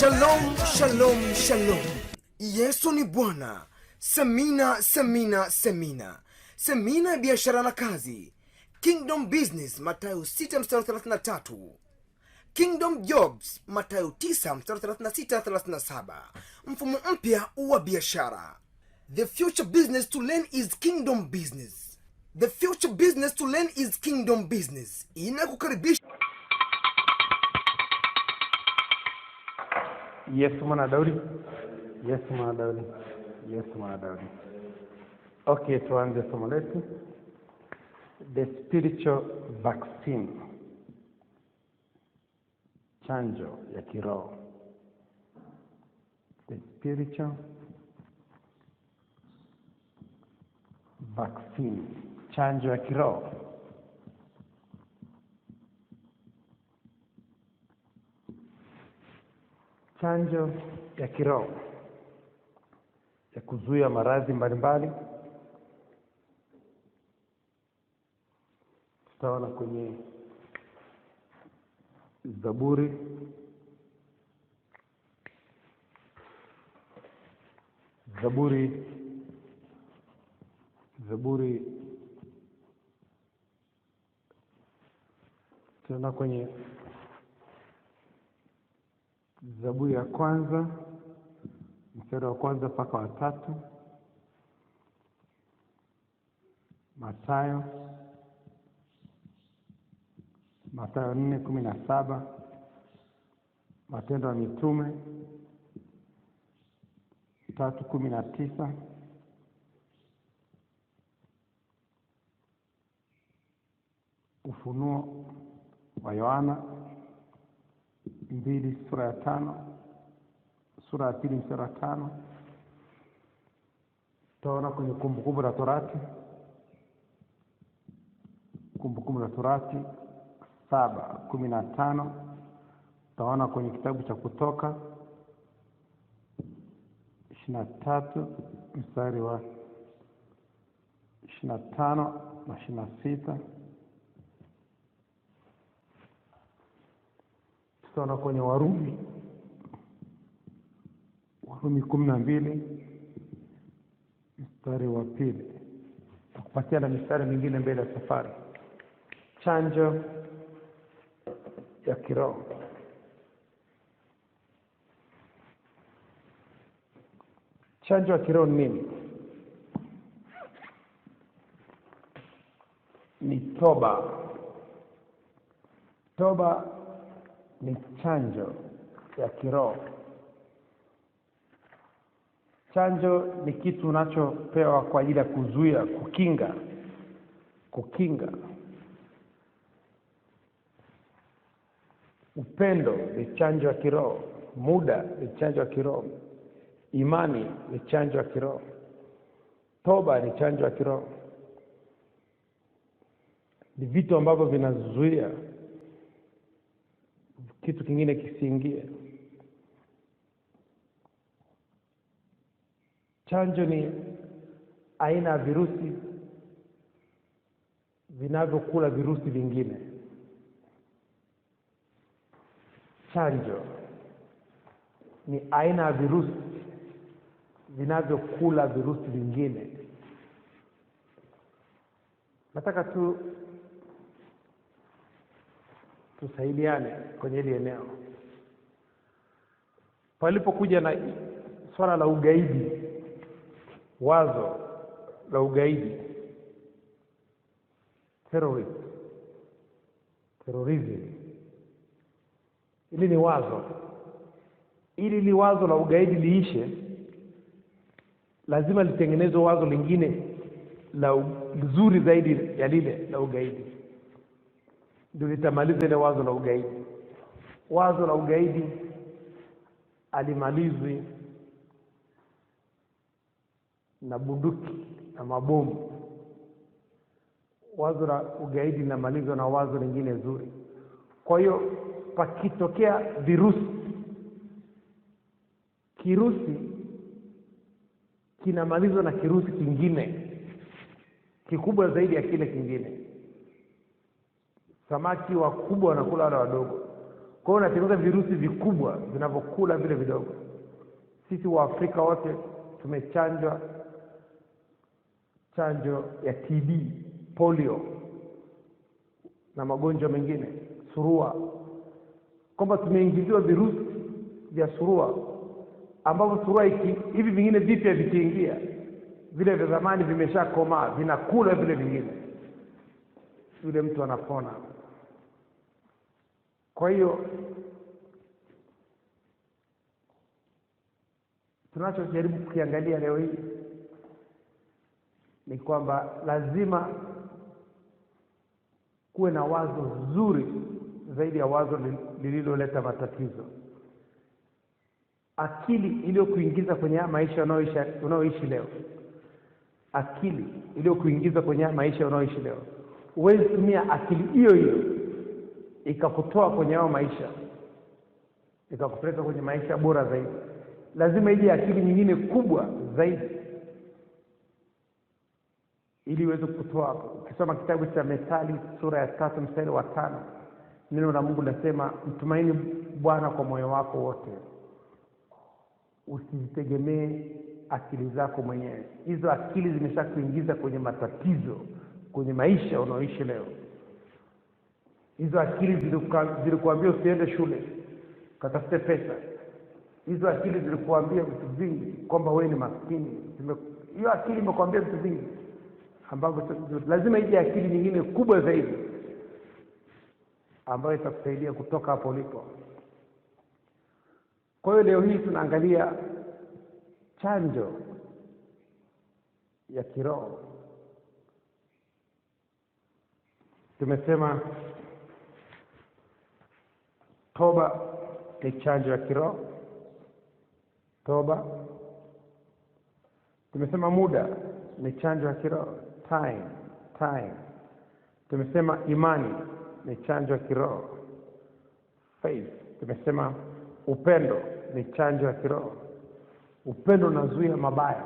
Shalom, shalom, shalom. Yesu ni Bwana. Semina, semina, semina. Semina ya biashara na kazi. Kingdom Business, Mathayo 6:33. Kingdom Jobs, Mathayo 9:36-37. Mfumo mpya wa biashara. The future business to learn is Kingdom Business. The future business to learn is Kingdom Business. Inakukaribisha. Yesu mwana Daudi. Okay, tuanze somo letu. The spiritual vaccine. Chanjo ya kiroho. The spiritual vaccine. Chanjo ya kiroho. Chanjo ya kiroho ya kuzuia maradhi mbalimbali. Tutaona kwenye Zaburi tutaona kwenye Zaburi ya kwanza mstari wa kwanza mpaka wa 3. Mathayo 4:17. Matendo ya Mitume 3:19. Ufunuo wa Yohana 2 sura ya 5, sura ya 2 mstari wa 5. Tutaona kwenye Kumbukumbu la Torati 7:15. Tutaona kwenye kitabu cha Kutoka 23 mstari wa 25 na 26. Tutaona kwenye Warumi 12 mstari wa 2. Tukupatia na mistari mingine mbele ya safari. Chanjo ya kiroho. Chanjo ya kiroho ni nini? Ni toba. Toba ni chanjo ya kiroho. Chanjo ni kitu unachopewa kwa ajili ya kuzuia, kukinga. Upendo ni chanjo ya kiroho. Muda ni chanjo ya kiroho. Imani ni chanjo ya kiroho. Toba ni chanjo ya kiroho. Ni vitu ambavyo vinazuia kitu kingine kisiingie. Chanjo ni aina ya virusi vinavyokula virusi vingine. Chanjo ni aina ya virusi vinavyokula virusi vingine. Nataka tusaidiane kwenye hili eneo. Palipokuja na swala la ugaidi, wazo la ugaidi, terrorism. Hili ni wazo. Ili wazo la ugaidi liishe, lazima litengenezwe wazo lingine la nzuri zaidi ya lile la ugaidi, ndio litamaliza ile wazo la ugaidi. Wazo la ugaidi alimalizwi na bunduki na mabomu. Wazo la ugaidi linamalizwa na wazo lingine zuri. Kwa hiyo pakitokea kirusi kinamalizwa na kirusi kingine kikubwa zaidi ya kile kingine. Samaki wakubwa wanakula wale wadogo. Kwa hiyo unatengeneza virusi vikubwa vinavyokula vile vidogo. Sisi wa Afrika wote tumechanjwa chanjo ya TB, polio na magonjwa mengine, surua, kwamba tumeingiziwa virusi vya surua, ambavyo surua hivi vingine vipya vikiingia, vile vya zamani vimeshakomaa, vinakula vile vingine, yule mtu anapona. Kwa hiyo tunachojaribu kukiangalia leo hii ni kwamba lazima kuwe na wazo zuri zaidi ya wazo lililoleta matatizo. Akili iliyokuingiza kwenye maisha unaoishi leo, akili iliyokuingiza kwenye maisha unaoishi leo, huwezi tumia akili hiyo hiyo ikakutoa kwenye hayo maisha ikakupeleka kwenye maisha bora zaidi. Lazima ije akili nyingine kubwa zaidi ili uweze kutoa hapo. Ukisoma kitabu cha Methali sura ya 3 mstari wa 5, neno la Mungu linasema, mtumaini Bwana kwa moyo wako wote, usitegemee akili zako mwenyewe. Hizo akili zimeshakuingiza kwenye matatizo kwenye maisha unaoishi leo. Hizo akili zilikuambia usiende shule, katafute pesa. Hizo akili zilikuambia vitu vingi, kwamba wewe ni maskini. Hiyo akili imekuambia vitu vingi ambavyo lazima ije akili nyingine kubwa zaidi ambayo itakusaidia kutoka hapo ulipo. Kwa hiyo leo hii tunaangalia chanjo ya kiroho. Tumesema toba ni chanjo ya kiroho. Toba. Tumesema muda ni chanjo ya kiroho, time. Tumesema imani ni chanjo ya kiroho, faith. Tumesema upendo ni chanjo ya kiroho. Upendo unazuia mabaya.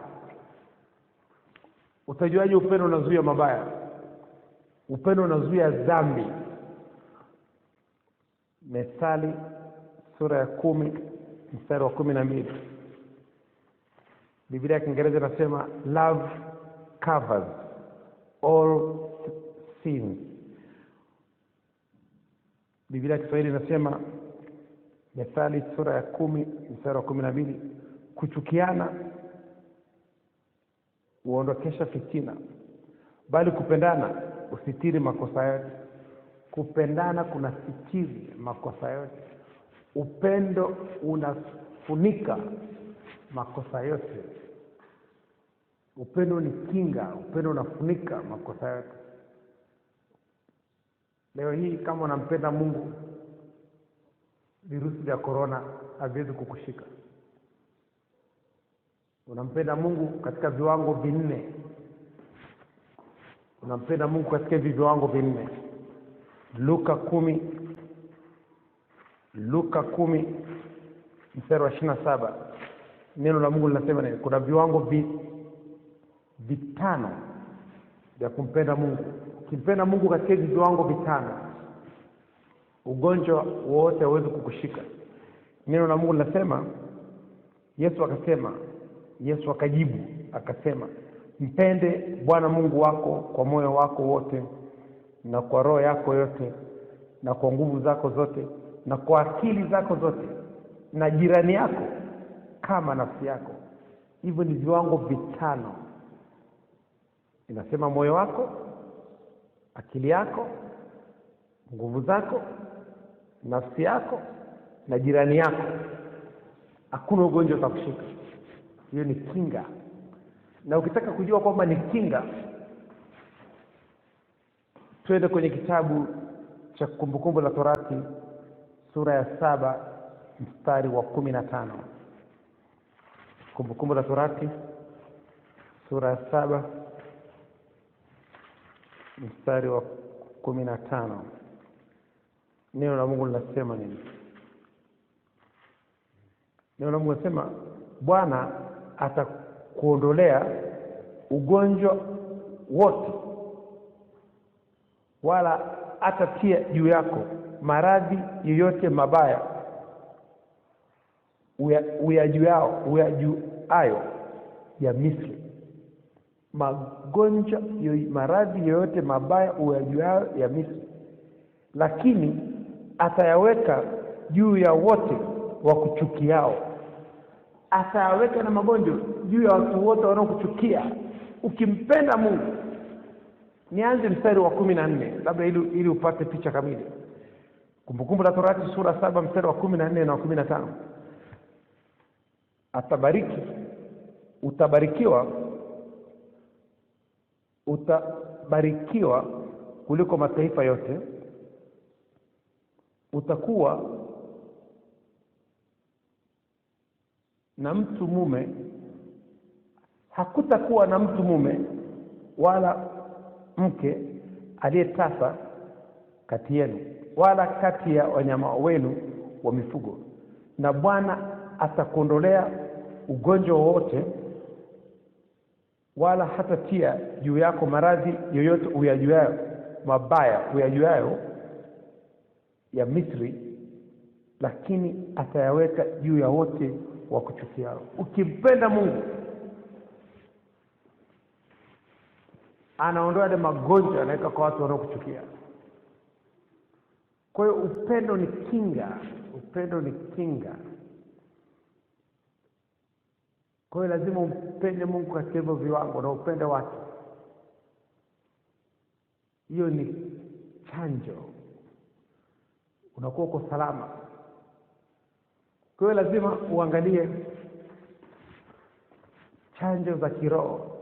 Utajuaje upendo unazuia mabaya? Upendo unazuia dhambi. Methali sura ya 10 mstari wa 12. Biblia ya Kiingereza inasema love covers all sins. Biblia ya Kiswahili inasema, Methali sura ya 10 mstari wa 12, kuchukiana huondokesha fitina, bali kupendana usitiri makosa yote. Kupendana kuna sitiri makosa yote. Upendo unafunika makosa yote. Upendo ni kinga, upendo unafunika makosa yote. Leo hii kama unampenda Mungu, virusi vya corona haviwezi kukushika. Unampenda Mungu katika viwango vinne. Unampenda Mungu katika hivi viwango vinne. Luka 10 mstari wa 27. Neno la Mungu linasema nini? Kuna viwango vitano vya kumpenda Mungu. Ukimpenda Mungu katika hivi viwango vitano, ugonjwa wote hauwezi kukushika. Neno la Mungu linasema, Yesu akajibu akasema, mpende Bwana Mungu wako kwa moyo wako wote, na kwa roho yako yote, na kwa nguvu zako zote, na kwa akili zako zote, na jirani yako kama nafsi yako. Hivyo ni viwango vitano. Inasema moyo wako, akili yako, nguvu zako, nafsi yako na jirani yako. Hakuna ugonjwa utakushika. Hiyo ni kinga. Na ukitaka kujua kwamba ni kinga, twende kwenye kitabu cha Kumbukumbu la Torati sura ya 7 mstari wa 15. Kumbukumbu la Torati sura ya 7 mstari wa 15. Neno la Mungu linasema nini? Neno la Mungu linasema, Bwana atakuondolea ugonjwa wote, wala atatia juu yako maradhi yoyote mabaya uyajuayo ya Misri. Magonjwa, maradhi yoyote mabaya uyajuayo ya Misri, lakini atayaweka juu ya wote wakuchukiao. Atayaweka na magonjwa juu ya watu wote wanaokuchukia. Ukimpenda Mungu, nianze mstari wa 14 labda ili upate picha kamili. Kumbukumbu la Torati sura 7 mstari wa 14 na 15. Utabarikiwa kuliko mataifa yote, utakuwa na mtu mume, hakutakuwa na mtu mume wala mke aliyetasa kati yenu, wala kati ya wanyama wenu wa mifugo. Na Bwana atakuondolea ugonjwa wote, wala hatatia juu yako maradhi yoyote uyajuayo mabaya uyajuayo ya Misri, lakini atayaweka juu ya wote wakuchukiao. Ukimpenda Mungu, anaondoa ile magonjwa anaweka kwa watu wanaokuchukia. Kwa hiyo upendo ni kinga, upendo ni kinga. Kwa hiyo lazima umpende Mungu katika hivyo viwango na upende watu. Hiyo ni chanjo, unakuwa uko salama. Kwa hiyo lazima uangalie chanjo za kiroho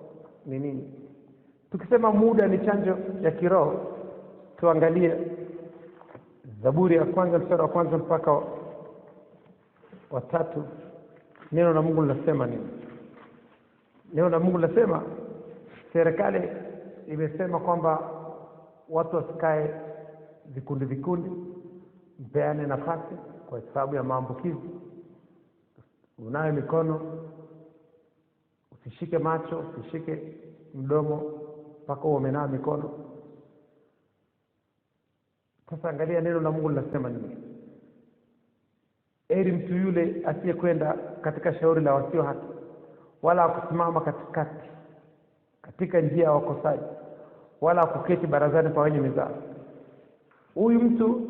ni nini. Tukisema muda ni chanjo ya kiroho, tuangalie Zaburi ya kwanza mstari wa kwanza mpaka wa 3. Neno la Mungu linasema nini? Neno la Mungu linasema serikali imesema kwamba watu wasikae vikundi, mpeane nafasi kwa sababu ya maambukizi. Unawe mikono, usishike macho, usishike mdomo mpaka umenawa mikono. Sasa angalia neno la Mungu linasema nini. Heri mtu yule asiyekwenda katika shauri la wasio haki, wala kusimama katika njia ya wakosaji, wala kuketi barazani pa wenye mizaa. Huyu mtu,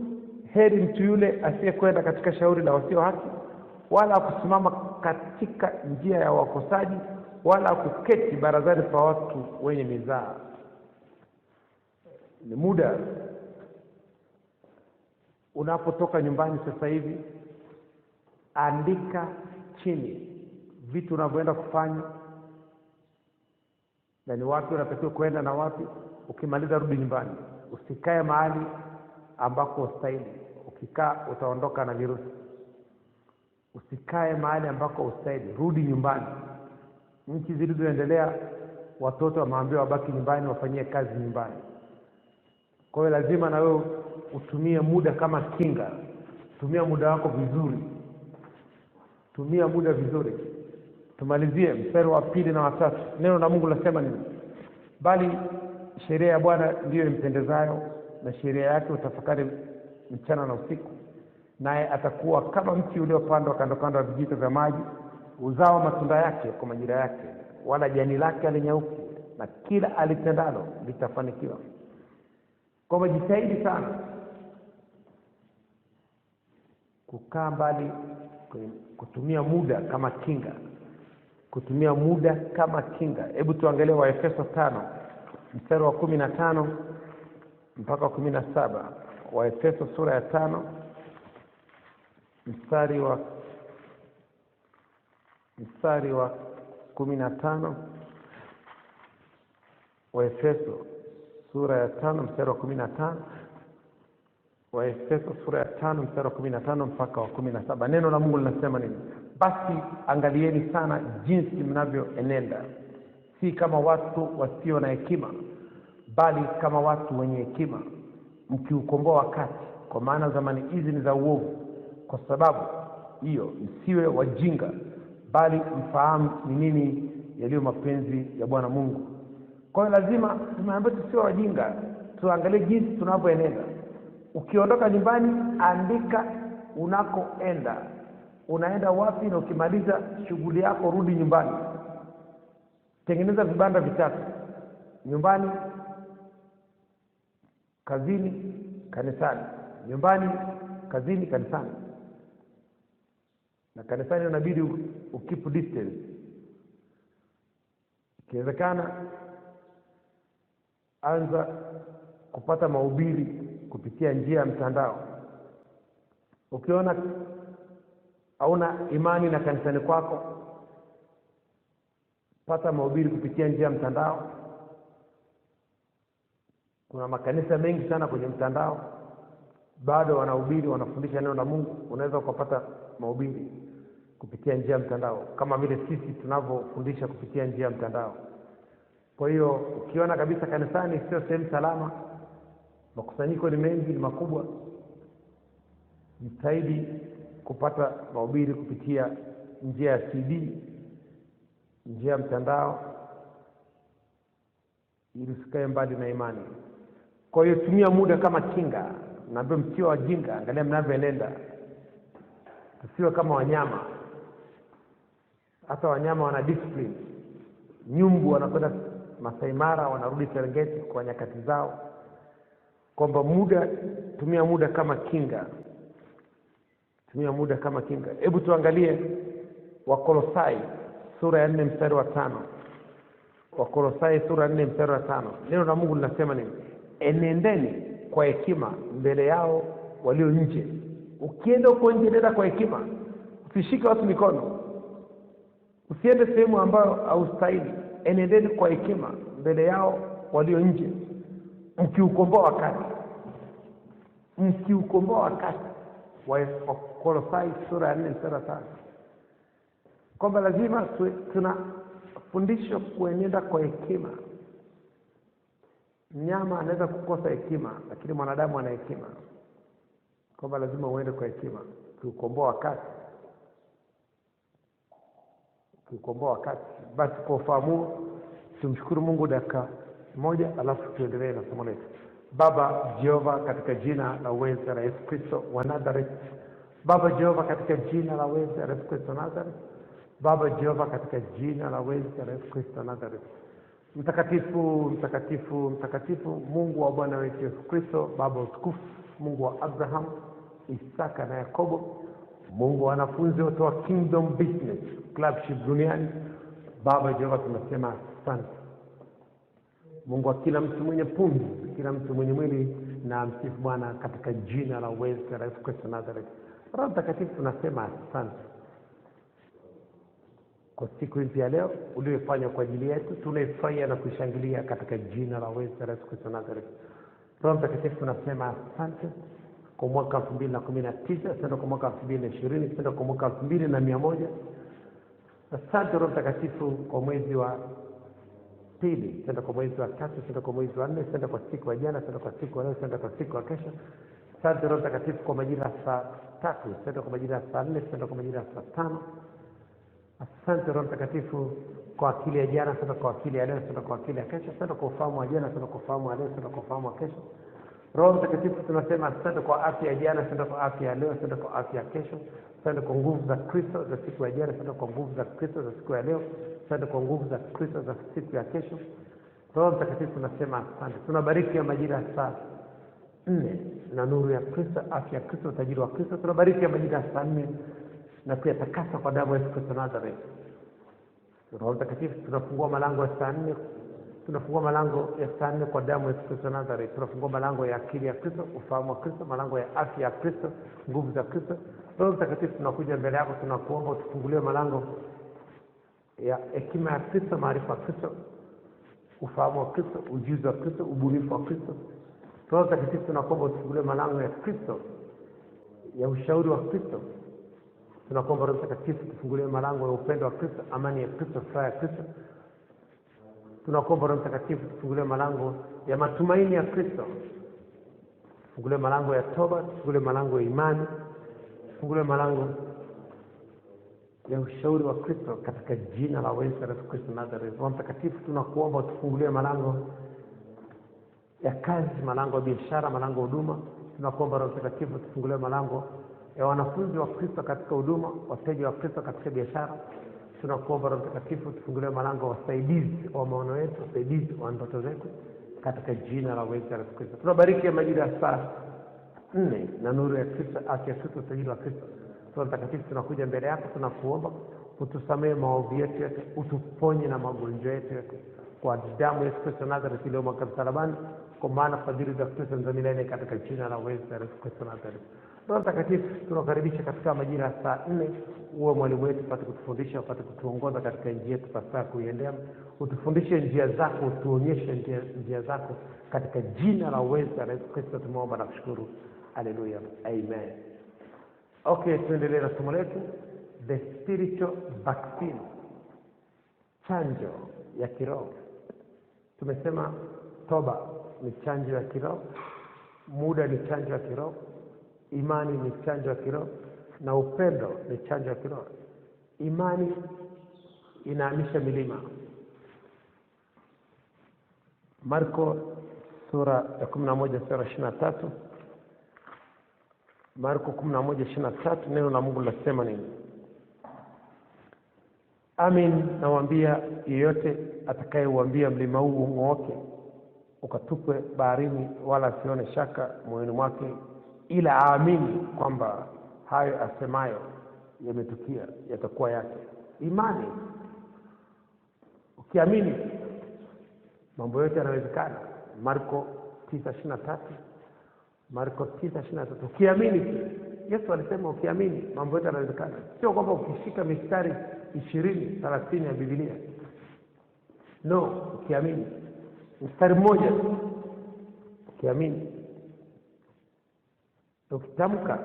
heri mtu yule asiyekwenda katika shauri la wasio haki, wala kusimama katika njia ya wakosaji, wala kuketi barazani pa watu wenye mizaa. Ni muda unapotoka nyumbani sasa hivi, andika chini vitu unavyoenda kufanya na ni wapi unatakiwa kwenda na wapi. Ukimaliza rudi nyumbani. Usikae mahali ambako ustahili. Ukikaa utaondoka na virusi. Usikae mahali ambako ustahili, rudi nyumbani. Nchi zilizoendelea watoto wameambiwa wabaki nyumbani, wafanyie kazi nyumbani. Kwa hiyo lazima na wewe utumie muda kama kinga. Tumia muda wako vizuri. Tumia muda vizuri. Tumalizie mstari wa 2 na wa 3. Neno la Mungu linasema nini? Bali sheria ya Bwana ndiyo impendezayo, na sheria yake utafakari mchana na usiku. Naye atakuwa kama mti uliopandwa kando kando ya vijito vya maji, uzao matunda yake kwa majira yake, wala jani lake halinyauki, na kila alitendalo litafanikiwa. Kwa jitahidi sana kukaa mbali, kutumia muda kama kinga. Kutumia muda kama kinga. Hebu tuangalie Waefeso 5 mstari wa 15 mpaka 17. Waefeso sura ya 5 mstari wa 15. Waefeso sura ya 5 mstari wa 15. Waefeso sura ya 5 mstari wa 15 mpaka wa 17. Neno la Mungu linasema nini? Basi angalieni sana jinsi mnavyoenenda, si kama watu wasio na hekima, bali kama watu wenye hekima, mkiukomboa wakati, kwa maana zamani hizi ni za uovu. Kwa sababu hiyo msiwe wajinga, bali mfahamu ni nini yaliyo mapenzi ya Bwana Mungu. Kwa hiyo lazima tumeambiwa tusiwe wajinga, tuangalie jinsi tunavyoenenda. Ukiondoka nyumbani, andika unakoenda, unaenda wapi, na ukimaliza shughuli yako rudi nyumbani. Tengeneza vibanda vitatu: nyumbani, kazini, kanisani. Nyumbani, kazini, kanisani. Na kanisani unabidi ukeep distance. Ikiwezekana anza kupata mahubiri kupitia njia ya mtandao. Ukiona hauna imani na kanisani kwako, pata mahubiri kupitia njia ya mtandao. Kuna makanisa mengi sana kwenye mtandao bado wanahubiri, wanafundisha neno la Mungu. Unaweza kupata mahubiri kupitia njia ya mtandao kama vile sisi tunavyofundisha kupitia njia ya mtandao. Kwa hiyo ukiona kabisa kanisani sio sehemu salama, makusanyiko ni mengi, ni makubwa, jitahidi kupata mahubiri kupitia njia ya CD, njia ya mtandao, ili usikae mbali na imani. Kwa hiyo tumia muda kama kinga. Naambia msio wajinga, angalia mnavyoenenda. Tusiwe kama wanyama. Hata wanyama wana discipline. Nyumbu wanakwenda Masai Mara, wanarudi Serengeti kwa nyakati zao. Kwamba tumia muda kama kinga. Tumia muda kama kinga. Hebu tuangalie Wakolosai sura ya 4 mstari wa 5. Wakolosai sura ya 4 mstari wa 5. Neno la Mungu linasema nini? Enendeni kwa hekima mbele yao walio nje. Ukienda uko nje, nenda kwa hekima. Usishike watu mikono. Usiende sehemu ambayo haustahili. Enendeni kwa hekima mbele yao walio nje, mkiukomboa wakati. Mkiukomboa wakati. Wakolosai sura ya 4 mstari wa 5. Kwamba lazima tunafundishwa kuenenda kwa hekima. Mnyama anaweza kukosa hekima, lakini mwanadamu ana hekima. Kwamba lazima uende kwa hekima, ukiukomboa wakati. Ukiukomboa wakati. Basi kwa ufahamu tumshukuru Mungu dakika moja, alafu tuendelee na somo letu. Baba Jehova, katika jina la uweza la Yesu Kristo wa Nazareth. Baba Jehova, katika jina la uweza la Yesu Kristo wa Nazareth. Baba Jehova, katika jina la uweza la Yesu Kristo wa Nazareth. Mtakatifu, mtakatifu, mtakatifu, Mungu wa Bwana wetu Yesu Kristo, Baba utukufu, Mungu wa Abraham, Isaka na Yakobo, Mungu wa wanafunzi wote wa Kingdom Business Clubship duniani. Baba Jehova, tunasema asante. Mungu wa kila mtu mwenye pumzi, kila mtu mwenye mwili, na msifu Bwana katika jina la uweza la Yesu Kristo Nazareth. Roho Mtakatifu, tunasema asante kwa siku hii ya leo uliyofanya kwa ajili yetu. Tunaifurahia na kushangilia katika jina la uweza la Yesu Kristo Nazareth. Roho Mtakatifu, tunasema asante kwa mwaka 2019, asante kwa mwaka 2020, asante kwa mwaka 2100. Asante Roho Mtakatifu kwa mwezi wa pili, asante kwa mwezi wa tatu, asante kwa mwezi wa 4, asante kwa siku ya jana, asante kwa siku ya leo, asante kwa siku ya kesho. Asante Roho Mtakatifu kwa majira ya saa 3, asante kwa majira ya saa 4, asante kwa majira ya saa 5. Asante Roho Mtakatifu kwa akili ya jana, asante kwa akili ya leo, asante kwa akili ya kesho, asante kwa ufahamu wa jana, asante kwa ufahamu wa leo, asante kwa ufahamu wa kesho. Roho Mtakatifu, tunasema asante kwa afya ya jana, asante kwa afya ya leo, asante kwa afya ya kesho. Asante kwa nguvu za Kristo za siku ya jana, asante kwa nguvu za Kristo za siku ya leo, asante kwa nguvu za Kristo za siku ya kesho. Roho Mtakatifu, tunasema asante. Tunabariki ya majira ya saa 4 na nuru ya Kristo, afya ya Kristo, utajiri wa Kristo. Tunabariki ya majira ya saa 4 na kuyatakasa kwa damu ya Yesu Kristo Nazareth. Roho Mtakatifu, tunafungua malango ya saa 4, tunafungua malango ya saa 4 kwa damu ya Yesu Kristo Nazareth. Tunafungua malango ya akili ya Kristo, ufahamu wa Kristo, malango ya afya ya Kristo, nguvu za Kristo. Roho Mtakatifu, tunakuja mbele yako, tunakuomba utufungulie malango ya hekima ya Kristo, maarifa ya Kristo, ufahamu wa Kristo, ujuzi wa Kristo, ubunifu wa Kristo. Roho Mtakatifu, tunakuomba utufungulie malango ya Kristo, ya ushauri wa Kristo. Tunakuomba Roho Mtakatifu tufungulie malango ya upendo wa Kristo, amani ya Kristo, furaha ya Kristo. Tunakuomba Roho Mtakatifu tufungulie malango ya matumaini ya Kristo. Tufungulie malango ya toba, tufungulie malango ya imani, tufungulie malango ya ushauri wa Kristo katika jina la Yesu Kristo Nazareth. Roho Mtakatifu, tunakuomba tufungulie malango ya kazi, malango ya biashara, malango ya huduma, Tunakuomba Roho Mtakatifu tufungulie malango ya wanafunzi wa Kristo katika huduma, wateja wa Kristo katika biashara. Tunakuomba Roho Mtakatifu tufungulie malango wasaidizi wa maono yetu, wasaidizi wa ndoto zetu katika jina la Yesu Kristo. Tunabariki majira ya saa 4 na nuru ya Kristo, afya ya Kristo, utajiri wa Kristo. Roho Mtakatifu tunakuja mbele yako, tunakuomba utusamee maovu yetu yote, utuponye na magonjwa yetu yote kwa damu ya Yesu Kristo Nazareth iliyomwagwa msalabani, kwa maana fadhili za Kristo ni za milele katika jina la Yesu Kristo Nazareth. Roho Mtakatifu tunakaribisha katika majira ya saa 4, uwe mwalimu wetu, upate kutufundisha, upate kutuongoza katika njia yetu pasaa kuiendea. Utufundishe njia zako, utuonyeshe njia zako katika jina la Yesu Kristo tumeomba na kushukuru. Haleluya. Amen. Okay, tuendelee na somo letu, the spiritual vaccine, chanjo ya kiroho. Tumesema toba ni chanjo ya kiroho, muda ni chanjo ya kiroho, imani ni chanjo ya kiroho, na upendo ni chanjo ya kiroho. Imani inahamisha milima. Marko sura ya 11 sura 23. Marko 11:23, neno la Mungu linasema nini? Amin, nawaambia, yeyote atakayeuambia mlima huu ung'ooke ukatupwe baharini, wala asione shaka moyoni mwake, ila aamini kwamba hayo asemayo yametukia, yatakuwa yake. Imani, ukiamini mambo yote yanawezekana. Marko 9:23, Marko 9:23. Ukiamini, Yesu alisema ukiamini mambo yote yanawezekana. Sio kwamba ukishika mistari 20, 30 ya Biblia. No, ukiamini mstari mmoja, ukiamini, ukitamka,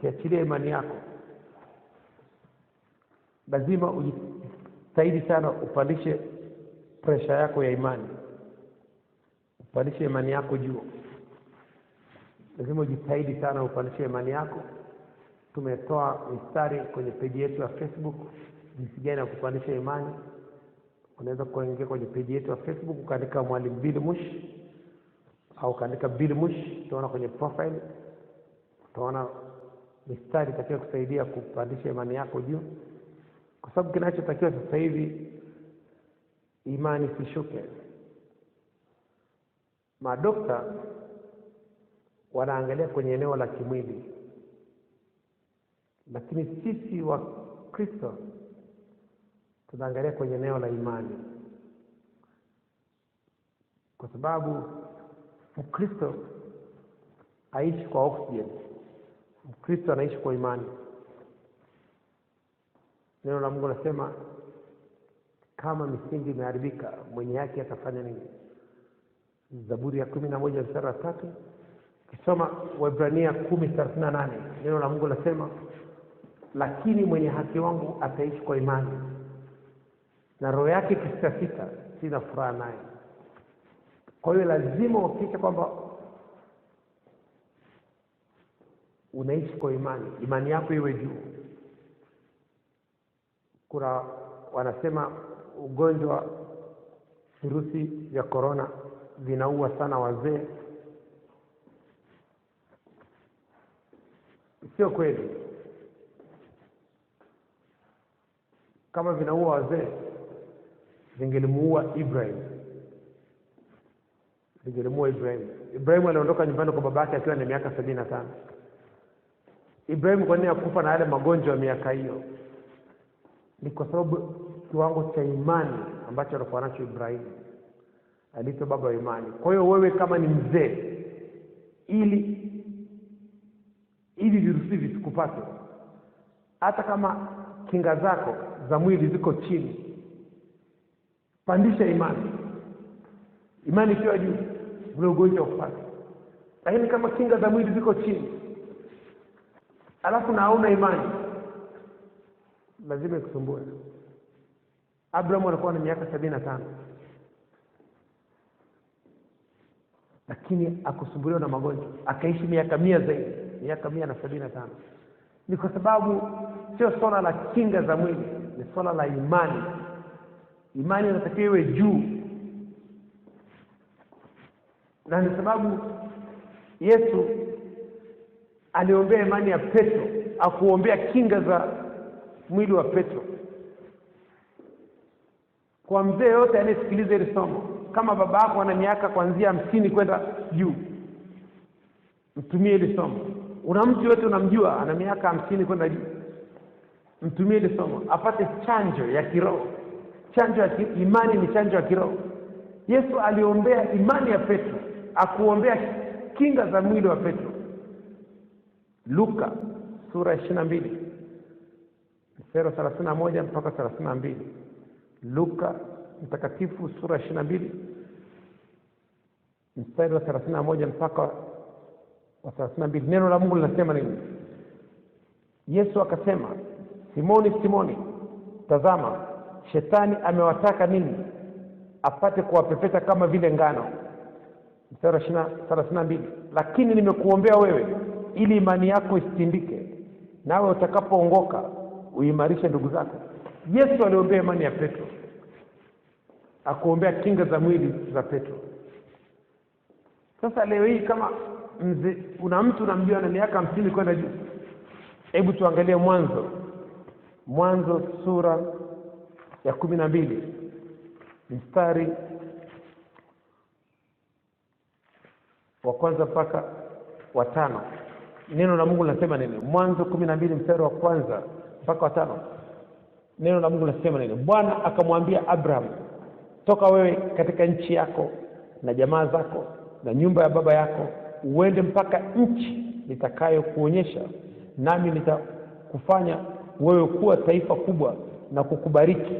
kiachilia imani yako. Lazima ujitahidi sana upandishe pressure yako ya imani, upandishe imani yako juu. Lazima ujitahidi sana upandishe imani yako. Tumetoa mstari kwenye page yetu ya Facebook jinsi gani ya kupandisha imani. Unaweza kuingia kwenye page yetu ya Facebook ukaandika Mwalimu Bill Mush, au kaandika Bill Mush, utaona kwenye profile, utaona mistari itakayo kusaidia kupandisha imani yako juu. Kwa sababu kinachotakiwa sasa hivi imani isishuke. Madokta wanaangalia kwenye eneo la kimwili, lakini sisi wa Kristo tunaangalia kwenye eneo la imani, kwa sababu Mkristo aishi kwa oxygen. Mkristo anaishi kwa imani. Neno la Mungu linasema kama misingi imeharibika, mwenye haki atafanya nini? Zaburi ya 11 mstari wa 3. Kisoma Waebrania 10:38, neno la Mungu linasema lakini mwenye haki wangu ataishi kwa imani, na roho yake kisita sina furaha naye. Kwa hiyo lazima uhakikishe kwamba unaishi kwa imani, imani yako iwe juu. Kuna wanasema ugonjwa virusi vya corona vinaua sana wazee. Sio kweli. Kama vinaua wazee, vingelimuua Ibrahim. Ibrahim aliondoka nyumbani kwa babake akiwa na miaka 75. Ibrahim kwa nini akufa na yale magonjwa ya miaka hiyo? Ni kwa sababu kiwango cha imani ambacho alikuwa nacho Ibrahim. Aliitwa baba wa imani. Kwa hiyo wewe kama ni mzee, ili virusi visikupate, hata kama kinga zako za mwili ziko chini, pandisha imani. Imani ikiwa juu, ule ugonjwa upate. Lakini kama kinga za mwili ziko chini, alafu na hauna imani, lazima ikusumbue. Abraham alikuwa na miaka 75, lakini akusumbuliwa na magonjwa, akaishi miaka 100 zaidi, miaka 175. Ni kwa sababu sio swala la kinga za mwili, ni swala la imani. Imani inatakiwa iwe juu. Na ni sababu Yesu aliombea imani ya Petro, akuombea kinga za mwili wa Petro. Kwa mzee yote anayesikiliza hili somo, kama baba yako ana miaka kuanzia 50 kwenda juu, mtumie hili somo. Una mtu yote unamjua ana miaka 50 kwenda juu, mtumie hili somo apate chanjo ya kiroho. Chanjo ya imani ni chanjo ya kiroho. Yesu aliombea imani ya Petro, akuombea kinga za mwili wa Petro. Luka sura 22 mstari 31 mpaka 32. Luka mtakatifu sura 22 mstari wa 31 mpaka wa 32. Neno la Mungu linasema nini? Yesu akasema, Simoni, Simoni, tazama shetani amewataka nini apate kuwapepeta kama vile ngano. Mstari wa 32. Lakini nimekuombea wewe ili imani yako isitindike, nawe utakapoongoka uimarishe ndugu zako. Yesu aliombea imani ya Petro, akuombea kinga za mwili za Petro. Sasa leo hii kama una mtu unamjua na miaka 50 kwenda juu, hebu tuangalie Mwanzo sura ya 12 mstari wa kwanza mpaka wa 5. Neno la Mungu linasema nini? Mwanzo 12 mstari wa kwanza mpaka wa 5. Neno la Mungu linasema nini? Bwana akamwambia Abraham, toka wewe katika nchi yako na jamaa zako na nyumba ya baba yako, uende mpaka nchi nitakayokuonyesha, nami nitakufanya wewe kuwa taifa kubwa na kukubariki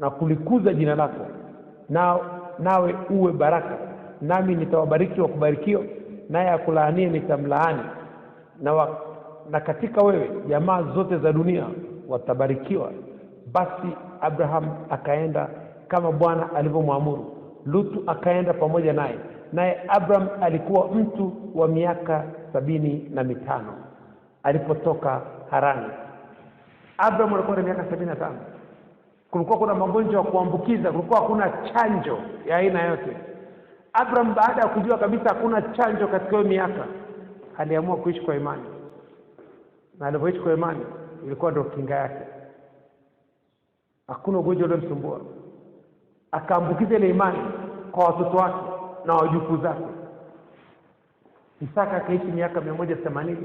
na kulikuza jina lako, nawe uwe baraka. Nami nitawabariki wakubarikio, naye akulaanie nitamlaani, na katika wewe jamaa zote za dunia watabarikiwa. Basi Abraham akaenda kama Bwana alivyomwamuru. Lutu akaenda pamoja naye Abraham alikuwa mtu wa miaka 75 alipotoka Harani. Abraham alikuwa na miaka 75. Kulikuwa kuna magonjwa ya kuambukiza, kulikuwa hakuna chanjo ya aina yote. Abraham baada ya kujua kabisa hakuna chanjo katika hiyo miaka, aliamua kuishi kwa imani. Na alipoishi kwa imani ilikuwa ndio kinga yake. Hakuna ugonjwa uliomsumbua. Akaambukiza ile imani kwa watoto wake na wajukuu zake. Isaka akaishi miaka 180.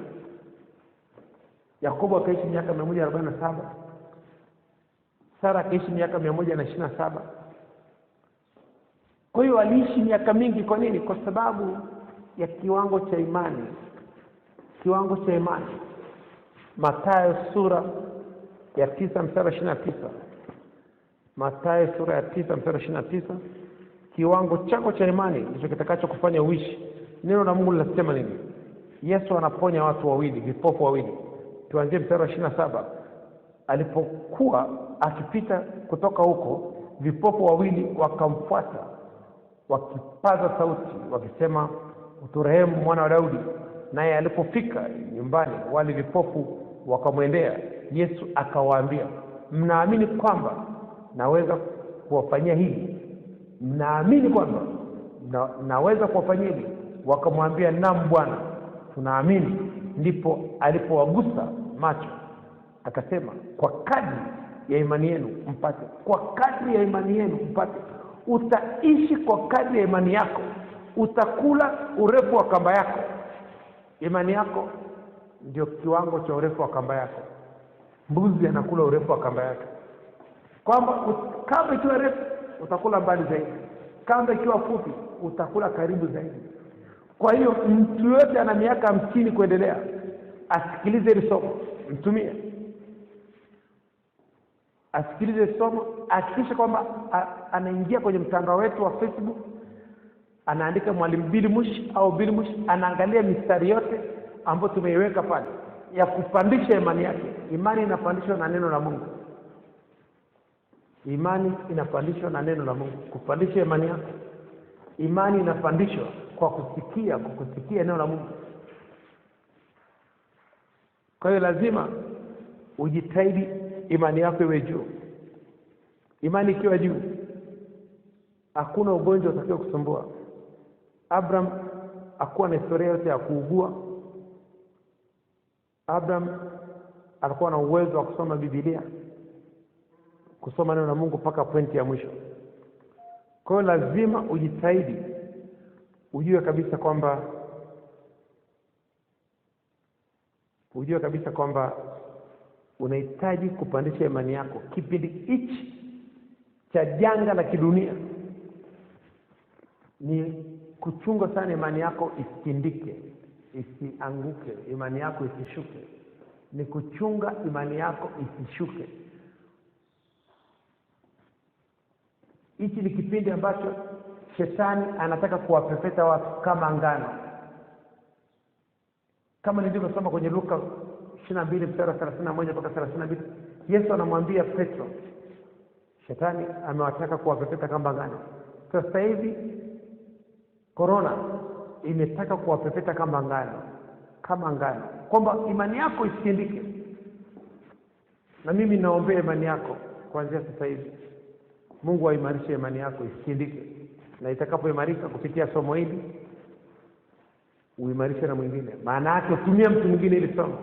Yakobo akaishi miaka 147. Sara akaishi miaka 127. Kwa hiyo aliishi miaka mingi. Kwa nini? Kwa sababu ya kiwango cha imani. Kiwango cha imani. Mathayo sura ya 9 mstari 29. Mathayo sura ya 9 mstari 29. Kiwango chako cha imani ndicho kitakacho kufanya uishi. Neno la Mungu linasema nini? Yesu anaponya watu wawili, vipofu wawili. Tuanzie mstari wa 27. Alipokuwa akipita kutoka huko, vipofu wawili wakamfuata wakipaza sauti wakisema, uturehemu mwana wa Daudi. Naye alipofika nyumbani, wale vipofu wakamwendea Yesu akawaambia, mnaamini kwamba naweza kuwafanyia hili? Mnaamini kwamba naweza kuwafanyia hili? Wakamwambia, naam Bwana, tunaamini. Ndipo alipowagusa macho akasema, kwa kadri ya imani yenu mpate. Kwa kadri ya imani yenu mpate. Utaishi kwa kadri ya imani yako. Utakula urefu wa kamba yako. Imani yako ndio kiwango cha urefu wa kamba yako. Mbuzi anakula urefu wa kamba yake. Kwamba kamba ikiwa refu utakula mbali zaidi, kamba ikiwa fupi utakula karibu zaidi. Kwa hiyo mtu yote ana miaka 50 kuendelea asikilize hili somo, mtumie. Asikilize somo, hakikisha kwamba anaingia kwenye mtandao wetu wa Facebook, anaandika Mwalimu Bilmush au Bilmush, anaangalia mistari yote ambayo tumeiweka pale ya kupandisha imani yake. Imani inapandishwa na neno la Mungu. Imani inapandishwa na neno la Mungu. Kupandisha imani yako, imani inapandishwa kwa kusikia neno la Mungu. Kwa hiyo lazima ujitahidi imani yako iwe juu. Imani ikiwa juu, hakuna ugonjwa utakao kusumbua. Abraham hakuwa na historia yote ya kuugua Abraham alikuwa na uwezo wa kusoma Biblia, kusoma neno la Mungu mpaka pointi ya mwisho. Kwa hiyo lazima ujitahidi, ujue kabisa kwamba unahitaji kupandisha imani yako. Kipindi hichi cha janga la kidunia ni kuchunga sana imani yako isitindike, isianguke, imani yako isishuke. Ni kuchunga imani yako isishuke. Hichi ni kipindi ambacho shetani anataka kuwapepeta watu kama ngano. Kama nilivyosoma kwenye Luka 22:31 mpaka 32, Yesu anamwambia Petro, shetani amewataka kuwapepeta kama ngano. Sasa hivi corona imetaka kuwapepeta kama ngano, kwamba imani yako isitindike. Na mimi naombea imani yako kuanzia sasa hivi. Mungu aimarishe imani yako isitindike, na itakapoimarika kupitia somo hili uimarishe na mwingine. Maana yake utumie mtu mwingine ili somo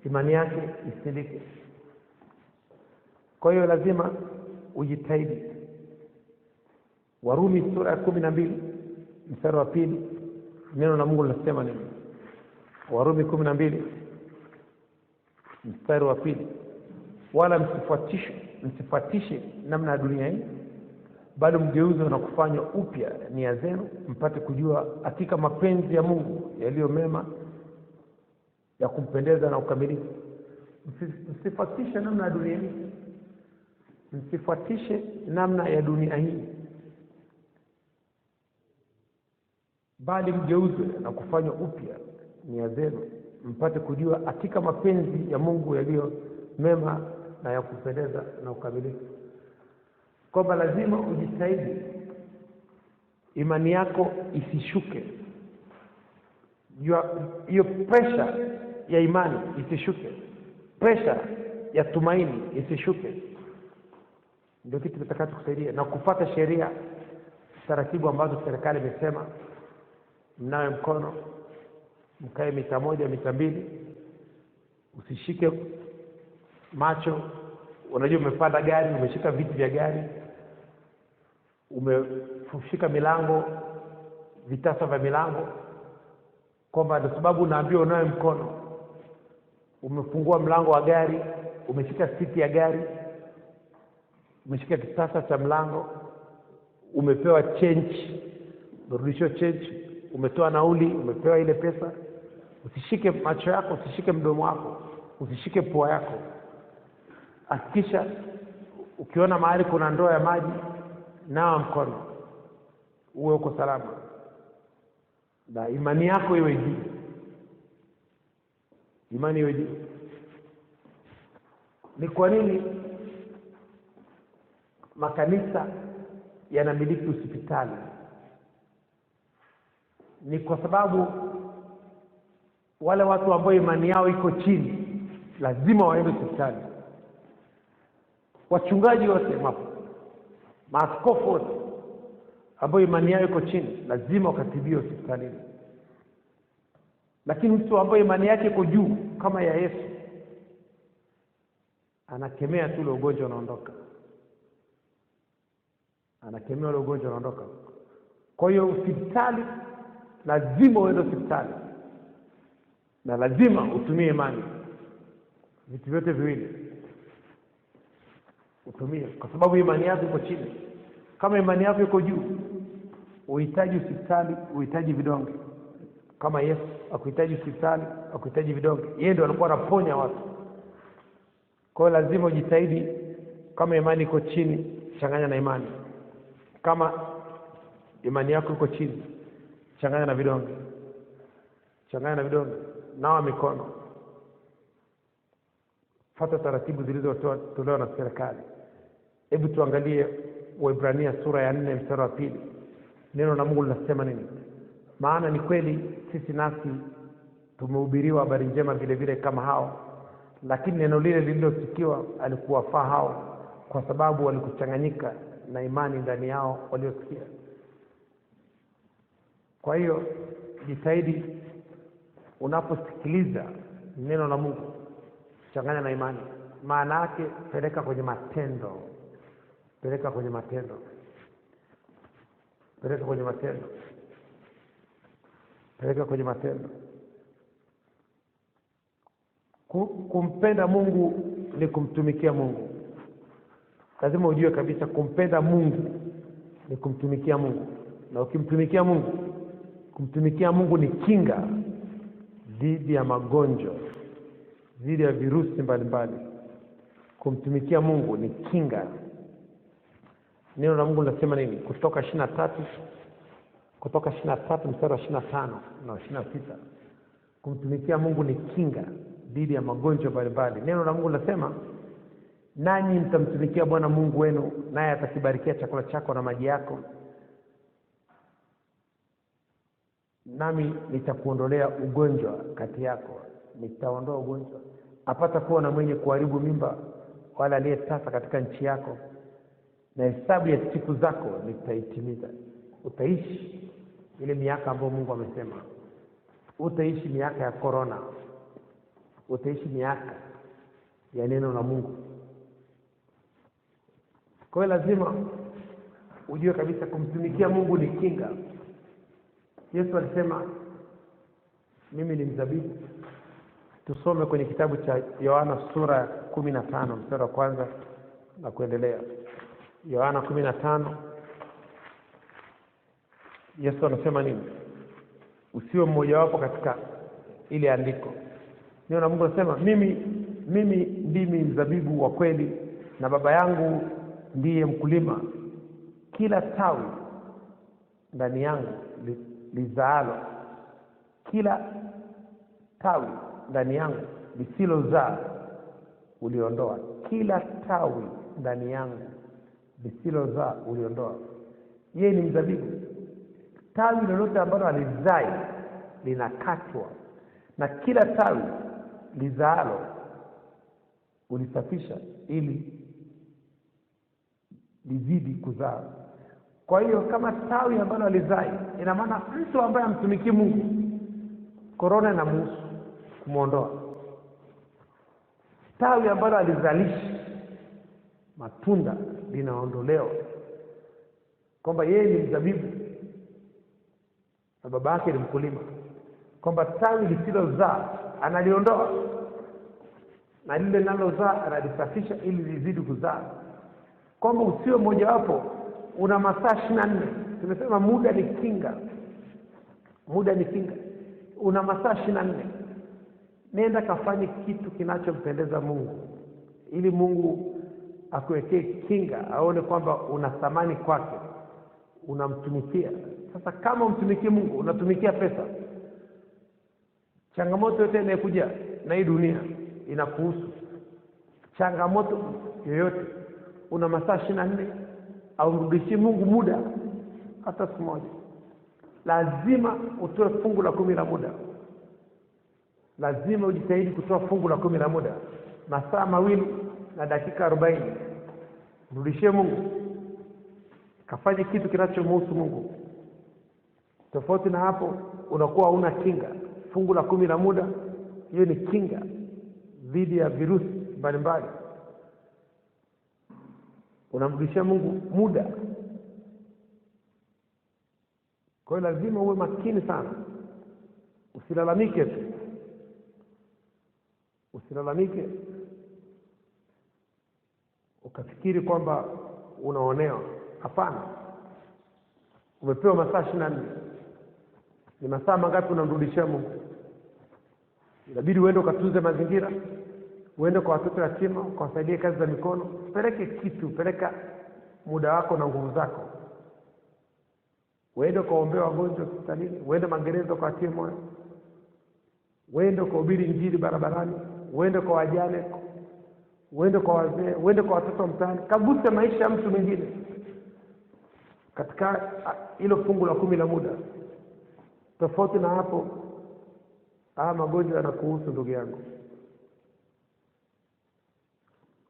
imani yake isitindike. Kwa hiyo lazima ujitahidi. Warumi sura ya 12 mstari wa 2, neno la Mungu linasema nini? Warumi 12 mstari wa 2, wala msifuatishe namna ya dunia hii, bali mgeuzwe na kufanywa upya nia zenu, mpate kujua hakika mapenzi ya Mungu yaliyo mema, ya kumpendeza na ukamilifu. Msifuatishe namna ya dunia hii, msifuatishe namna ya dunia hii, bali mgeuzwe na kufanywa upya nia zenu, mpate kujua hakika mapenzi ya Mungu yaliyo mema na ya kupendeza na ukamilifu. Kwamba lazima ujitahidi imani yako isishuke. Hiyo pressure ya imani isishuke, pressure ya tumaini isishuke. Ndio kitu kitakachokusaidia, na kufuata sheria, taratibu ambazo serikali imesema. Mnawe mkono, mkae mita 1 mita 2, usishike macho. Unajua umepanda gari, umeshika viti vya gari, umeshika milango, vitasa vya milango, kwamba ndio sababu unaambiwa unawe mkono. Umefungua mlango wa gari, umeshika siti ya gari, umeshika kitasa cha mlango, umepewa change, urudisho change, umetoa nauli, umepewa ile pesa. Usishike macho yako, usishike mdomo wako, usishike pua yako. Hakikisha ukiona mahali kuna ndoo ya maji, nawa mkono, uwe uko salama. Na imani yako iwe juu. Imani iwe juu. Ni kwa nini makanisa yanamiliki hospitali? Ni kwa sababu wale watu ambao imani yao iko chini lazima waende hospitali. Wachungaji wote, maaskofu wote ambao imani yao iko chini lazima wakatibiwe hospitalini. Lakini mtu ambaye imani yake iko juu kama ya Yesu, anakemea tu ule ugonjwa unaondoka. Anakemea ule ugonjwa unaondoka. Kwa hiyo hospitali, lazima uende hospitali, na lazima utumie imani. Vitu vyote viwili utumie, kwa sababu imani yako iko chini. Kama imani yako iko juu, uhitaji hospitali, uhitaji vidonge. Kama Yesu akuhitaji hospitali, akuhitaji vidonge. Yeye ndiye alikuwa anaponya watu. Kwa hiyo lazima ujitahidi. Kama imani iko chini, changanya na imani. Kama imani yako iko chini, changanya na vidonge. Changanya na vidonge. Nawa mikono. Fuata taratibu zilizotolewa na serikali. Hebu tuangalie Waebrania sura ya 4 mstari wa 2. Neno la Mungu linasema nini? Maana ni kweli sisi nasi tumehubiriwa habari njema vile vile kama hao, lakini neno lile lililosikiwa alikuwafaa hao, kwa sababu walikuchanganyika na imani ndani yao waliosikia. Kwa hiyo jitahidi unaposikiliza neno la Mungu changanya na imani. Maana yake peleka kwenye matendo. Peleka kwenye matendo. Peleka kwenye matendo. Peleka kwenye matendo. Kumpenda Mungu ni kumtumikia Mungu. Lazima ujue kabisa kumpenda Mungu ni kumtumikia Mungu. Na ukimtumikia Mungu, kumtumikia Mungu ni kinga dhidi ya magonjwa, dhidi ya virusi mbalimbali. Kumtumikia Mungu ni kinga. Neno la Mungu linasema nini? Kutoka 23 mstari wa 25 na 26. Kumtumikia Mungu ni kinga dhidi ya magonjwa mbalimbali. Neno la Mungu linasema, nanyi mtamtumikia Bwana Mungu wenu, naye atakibarikia chakula chako na maji yako, nami nitakuondolea ugonjwa kati yako. Nitaondoa ugonjwa. Apata kuwa na mwenye kuharibu mimba wala aliyetasa katika nchi yako, na hesabu ya siku zako nitaitimiza. Utaishi ile miaka ambayo Mungu amesema. Utaishi miaka ya corona. Utaishi miaka ya neno la Mungu. Kwa hiyo lazima ujue kabisa kumtumikia Mungu ni kinga. Yesu alisema, mimi ni mzabibu. Tusome kwenye kitabu cha Yohana sura 15 mstari wa 1 na kuendelea. Yohana 15, Yesu anasema nini? Usiwe mmoja wapo katika ile andiko. Neno la Mungu anasema, mimi ndimi mzabibu wa kweli, na Baba yangu ndiye mkulima. Kila tawi ndani yangu lizaalo, kila tawi ndani yangu lisilozaa uliondoa. Kila tawi ndani yangu lisilozaa uliondoa. Yeye ni mzabibu. Tawi lolote ambalo halizai linakatwa, na kila tawi lizaalo ulisafisha ili lizidi kuzaa. Kwa hiyo kama tawi ambalo halizai, ina maana mtu ambaye amtumiki Mungu, korona inamhusu kumuondoa. Tawi ambalo halizalishi matunda linaondolewa, kwamba yeye ni mzabibu na baba yake ni mkulima, kwamba tawi lisilozaa analiondoa na lile linalozaa analisafisha ili lizidi kuzaa. Kwamba usiwe mmoja wapo. Una masaa 24. Tumesema muda ni kinga. Muda ni kinga. Una masaa 24. Nenda kafanye kitu kinachompendeza Mungu, ili Mungu akuwekee kinga, aone kwamba una thamani kwake, unamtumikia. Sasa kama umtumikie Mungu, unatumikia pesa, changamoto yote inayokuja na hii dunia inakuhusu. Changamoto yoyote, una masaa 24, au mrudishie Mungu muda hata siku moja. Lazima utoe fungu la 10 la muda. Lazima ujitahidi kutoa fungu la 10 la muda, masaa 2 na dakika 40. Mrudishie Mungu, kafanye kitu kinachomhusu Mungu. Tofauti na hapo unakuwa huna kinga. Fungu la 10 la muda, hiyo ni kinga dhidi ya virusi mbalimbali. Unamrudishia Mungu muda. Kwa hiyo lazima uwe makini sana. Usilalamike tu. Usilalamike ukafikiri kwamba unaonewa. Hapana. Umepewa masaa 24. Ni masaa mangapi unamrudishia Mungu? Inabidi uende ukatunze mazingira, uende kwa watoto yatima, ukawasaidie kazi za mikono. Peleke kitu, peleka muda wako na nguvu zako. Uende ukaombea wagonjwa hospitalini, uende magereza ukawatie moyo, uende ukahubiri injili barabarani, uende kwa wajane, uende kwa wazee, uende kwa watoto mtaani. Kaguse maisha ya mtu mwingine katika hilo fungu la 10 la muda. Tofauti na hapo, magonjwa yanakuhusu ndugu yangu.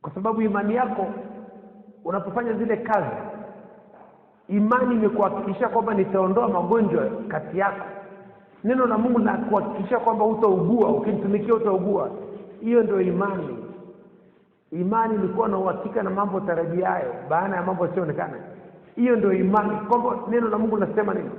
Kwa sababu imani yako, unapofanya zile kazi, imani imekuhakikishia kwamba nitaondoa magonjwa kati yako. Neno la Mungu linakuhakikishia kwamba utaugua, ukimtumikia utaugua. Hiyo ndio imani. Imani ni kuwa na uhakika na mambo tarajiayo baada ya mambo yasioonekana. Hiyo ndio imani, kwamba neno la Mungu linasema nini?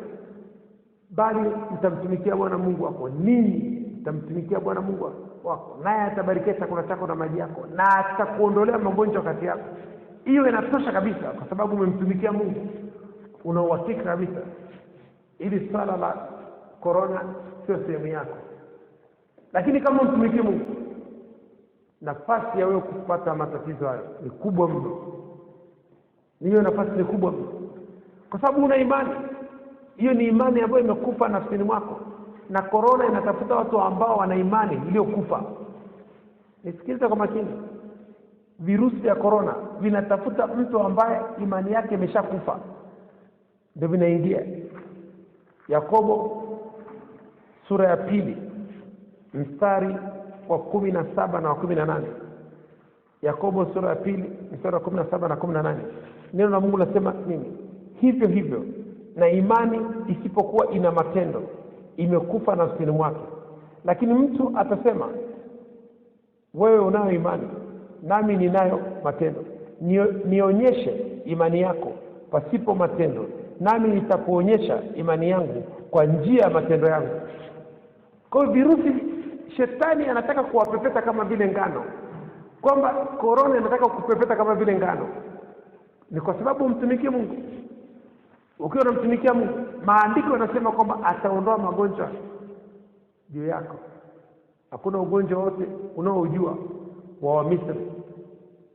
Bali mtamtumikia Bwana Mungu wako. Ninyi mtamtumikia Bwana Mungu wako, naye atabarikia chakula chako na maji yako, na atakuondolea magonjwa kati yako. Hiyo inatosha kabisa, kwa sababu umemtumikia Mungu. Una uhakika kabisa. Ili swala la corona sio sehemu yako. Lakini kama mtumikie Mungu, nafasi ya wewe kupata matatizo hayo ni kubwa mno. Hiyo nafasi ni kubwa mno, kwa sababu una imani. Hiyo ni imani ambayo imekufa nafsini mwako, na corona inatafuta watu ambao wana imani iliyokufa. Nisikilize kwa makini. Virusi vya corona vinatafuta mtu ambaye imani yake imeshakufa, ndio vinaingia. Yakobo sura ya 2 mstari wa 17 na wa 18. Yakobo sura ya 2 mstari wa 17 na 18. Neno la Mungu linasema nini? Hivyo hivyo na imani isipokuwa ina matendo imekufa nafsini mwake. Lakini mtu atasema, wewe unayo imani, nami ninayo matendo. Nionyeshe imani yako pasipo matendo, nami nitakuonyesha imani yangu kwa njia ya matendo yangu. Kwa virusi, shetani anataka kuwapepeta kama vile ngano, kwamba corona inataka kupepeta kama vile ngano. Ni kwa sababu mtumikie Mungu. Ukiwa unamtumikia Mungu, maandiko yanasema kwamba ataondoa magonjwa juu yako. Hakuna ugonjwa wote unaojua wa Misri